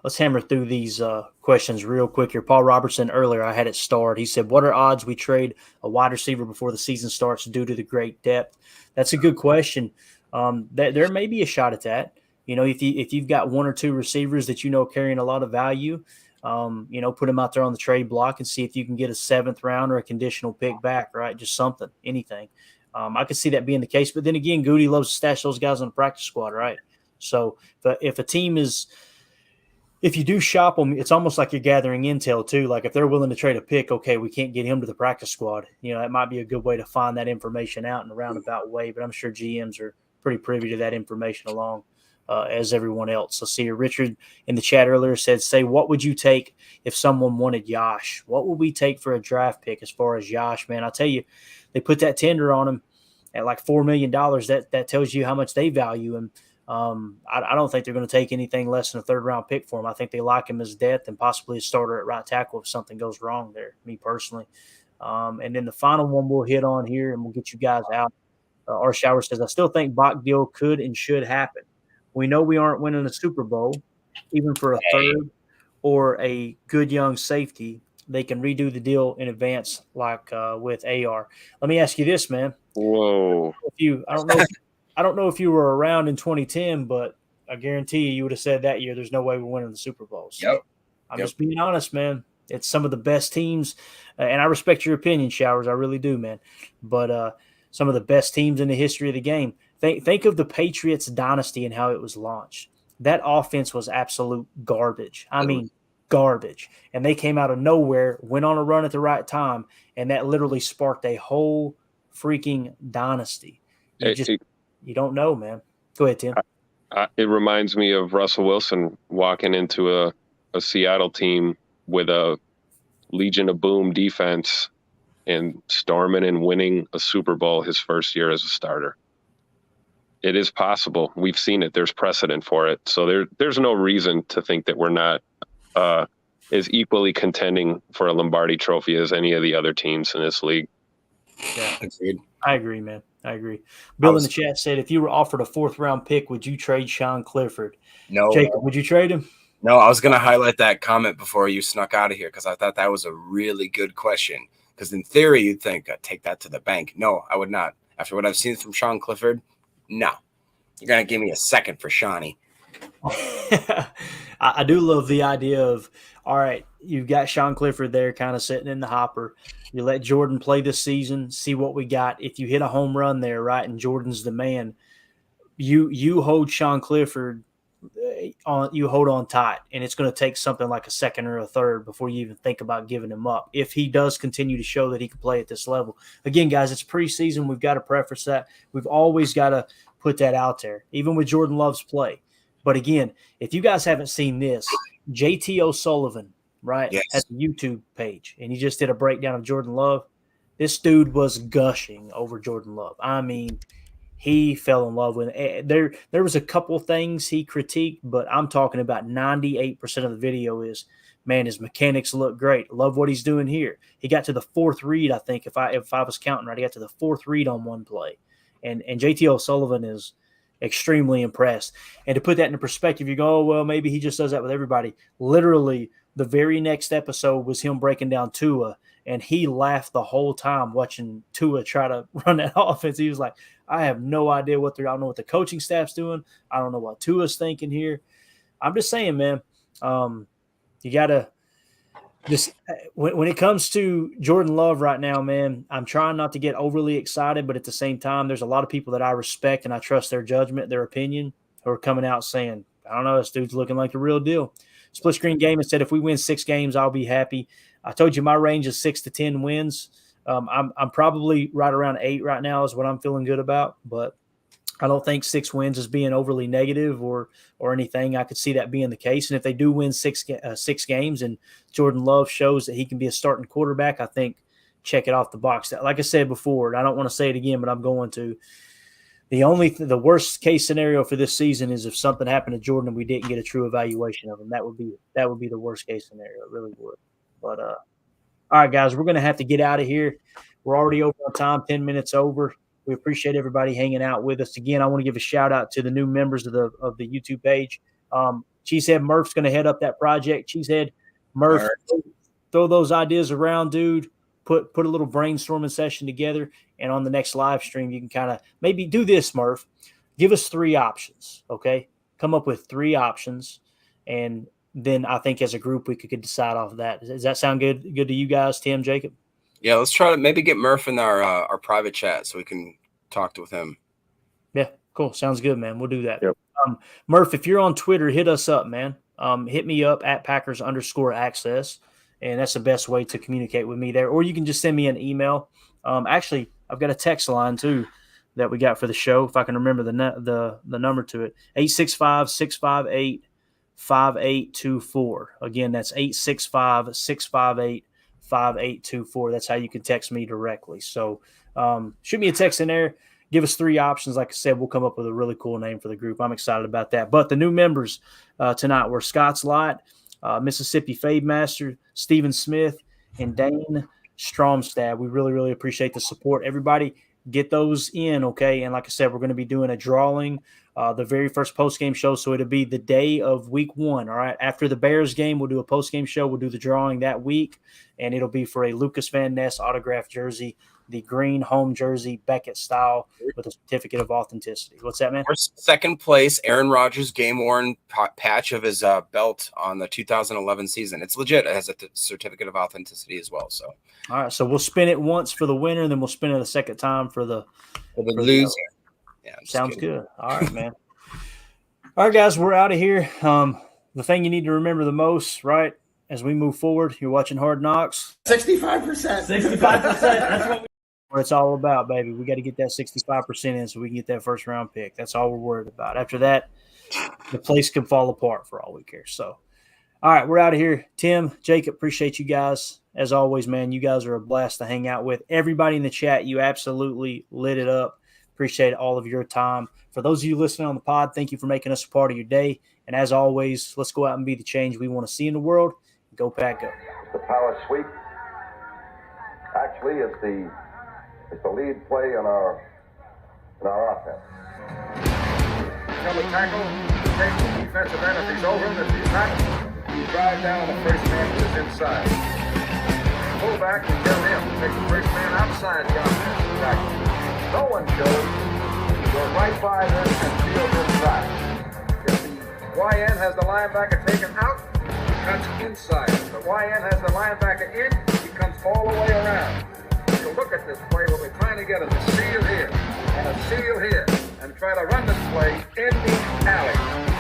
[SPEAKER 3] Let's hammer through these questions real quick here. Paul Robertson, earlier I had it starred. He said, what are odds we trade a wide receiver before the season starts due to the great depth? That's a good question. There may be a shot at that. You know, if you've got 1 or 2 receivers that you know carrying a lot of value, put them out there on the trade block and see if you can get a 7th round or a conditional pick back, right? Just something, anything. I could see that being the case. But then again, Goody loves to stash those guys on the practice squad, right? So if a team is – if you do shop them, it's almost like you're gathering intel too. Like if they're willing to trade a pick, okay, we can't get him to the practice squad. You know, that might be a good way to find that information out in a roundabout way. But I'm sure GMs are pretty privy to that information along as everyone else. So see, Richard in the chat earlier said, say, what would you take if someone wanted Yash? What would we take for a draft pick as far as Yash, man? I'll tell you, they put that tender on him at like $4 million. That tells you how much they value him. I don't think they're going to take anything less than a 3rd round pick for him. I think they like him as depth and possibly a starter at right tackle if something goes wrong there, me personally. And then the final one we'll hit on here and we'll get you guys out. Our Shower says, I still think Bach deal could and should happen. We know we aren't winning a Super Bowl, even for a 3rd or a good young safety. They can redo the deal in advance like with AR. Let me ask you this, man.
[SPEAKER 5] Whoa.
[SPEAKER 3] I don't know if you were around in 2010, but I guarantee you would have said that year there's no way we're winning the Super Bowl. So I'm just being honest, man. It's some of the best teams, and I respect your opinion, Showers. I really do, man. But some of the best teams in the history of the game. Think of the Patriots dynasty and how it was launched. That offense was absolute garbage. I mean, garbage. And they came out of nowhere, went on a run at the right time, and that literally sparked a whole freaking dynasty. You don't know, man. Go ahead, Tim.
[SPEAKER 5] It reminds me of Russell Wilson walking into a Seattle team with a Legion of Boom defense and storming and winning a Super Bowl his first year as a starter. It is possible. We've seen it. There's precedent for it. So there's no reason to think that we're not as equally contending for a Lombardi trophy as any of the other teams in this league.
[SPEAKER 3] Yeah, agreed. I agree, man. I agree. Bill in the chat said, if you were offered a 4th round pick, would you trade Sean Clifford?
[SPEAKER 4] No.
[SPEAKER 3] Jacob, would you trade him?
[SPEAKER 4] No, I was going to highlight that comment before you snuck out of here because I thought that was a really good question. Because in theory, you'd think, take that to the bank. No, I would not. After what I've seen from Sean Clifford, no. You're going to give me a 2nd for Shawnee.
[SPEAKER 3] I do love the idea of, all right, you've got Sean Clifford there kind of sitting in the hopper. You let Jordan play this season, see what we got. If you hit a home run there, right, and Jordan's the man, you hold Sean Clifford you hold on tight, and it's going to take something like a second or a third before you even think about giving him up. If he does continue to show that he can play at this level, again, guys, it's preseason. We've got to preface that. We've always got to put that out there, even with Jordan Love's play. But again, if you guys haven't seen this, JT O'Sullivan, right, has a YouTube page, and he just did a breakdown of Jordan Love. This dude was gushing over Jordan Love. I mean, he fell in love with it. There was a couple things he critiqued, but I'm talking about 98% of the video is, man, his mechanics look great. Love what he's doing here. He got to the fourth read, I think, if I was counting right. He got to the fourth read on one play. And JT O'Sullivan is extremely impressed. And to put that into perspective, you go, oh, well, maybe he just does that with everybody. Literally, the very next episode was him breaking down Tua, and he laughed the whole time watching Tua try to run that offense. He was like, I have no idea I don't know what the coaching staff's doing. I don't know what Tua's thinking here. I'm just saying, man, you got to just when it comes to Jordan Love right now, man, I'm trying not to get overly excited, but at the same time, there's a lot of people that I respect and I trust their judgment, their opinion, who are coming out saying, I don't know, this dude's looking like the real deal. Split Screen Gaming said, if we win 6 games, I'll be happy. I told you my range is 6 to 10 wins. I'm probably right around 8 right now is what I'm feeling good about, but I don't think 6 wins is being overly negative or anything. I could see that being the case. And if they do win 6 games and Jordan Love shows that he can be a starting quarterback, I think check it off the box. Like I said before, I don't want to say it again, but I'm going to. The worst case scenario for this season is if something happened to Jordan and we didn't get a true evaluation of him. That would be the worst case scenario. It really would. But all right, guys, we're going to have to get out of here. We're already over on time, 10 minutes over. We appreciate everybody hanging out with us. Again, I want to give a shout out to the new members of the YouTube page. Cheesehead Murph's going to head up that project. Cheesehead Murph, throw those ideas around, dude. Put a little brainstorming session together, and on the next live stream, you can kind of maybe do this, Murph. Give us 3 options, okay? Come up with 3 options, and then I think as a group we could decide off of that. Does that sound good to you guys, Tim, Jacob?
[SPEAKER 4] Yeah, let's try to maybe get Murph in our private chat so we can talk with him.
[SPEAKER 3] Yeah, cool. Sounds good, man. We'll do that.
[SPEAKER 5] Yep.
[SPEAKER 3] Murph, if you're on Twitter, hit us up, man. Hit me up at Packers_access, and that's the best way to communicate with me there. Or you can just send me an email. Actually, I've got a text line too that we got for the show, if I can remember the number to it. 865-658-5824. Again, that's 865-658-5824. That's how you can text me directly. So shoot me a text in there. Give us 3 options. Like I said, we'll come up with a really cool name for the group. I'm excited about that. But the new members tonight were Scott's Light, Mississippi Fade Master, Stephen Smith, and Dane Stromstad. We really, really appreciate the support. Everybody get those in, okay? And like I said, we're going to be doing a drawing the very first post-game show, so it'll be the day of week 1, all right? After the Bears game, we'll do a post-game show. We'll do the drawing that week, and it'll be for a Lucas Van Ness autographed jersey, the green home jersey, Beckett style, with a certificate of authenticity. What's that, man?
[SPEAKER 4] Second place, Aaron Rodgers game-worn patch of his belt on the 2011 season. It's legit. It has a certificate of authenticity as well. So,
[SPEAKER 3] all right. So we'll spin it once for the winner, and then we'll spin it a second time for the
[SPEAKER 4] loser. Yeah,
[SPEAKER 3] sounds good. All right, man. All right, guys, we're out of here. The thing you need to remember the most, right, as we move forward, you're watching Hard Knocks.
[SPEAKER 9] 65%.
[SPEAKER 10] 65%. That's what
[SPEAKER 3] What it's all about, baby. We got to get that 65% in so we can get that first round pick. That's all we're worried about. After that, the place can fall apart for all we care. So, all right, we're out of here. Tim, Jacob, appreciate you guys. As always, man, you guys are a blast to hang out with. Everybody in the chat, you absolutely lit it up. Appreciate all of your time. For those of you listening on the pod, thank you for making us a part of your day. And as always, let's go out and be the change we want to see in the world. Go Pack, go.
[SPEAKER 1] The power sweep. Actually, it's the lead play in our offense.
[SPEAKER 2] Double tackle, take the defensive end if he's over him. If he's not, you drive down the first man to his inside. Pull back and tell him to take the first man outside the offensive tackle. No one goes. Go right by them and field inside. If the YN has the linebacker taken out, he cuts inside. If the YN has the linebacker in, he comes all the way around. So look at this play. What we're trying to get is a seal here and a seal here. and try to run this play in the alley.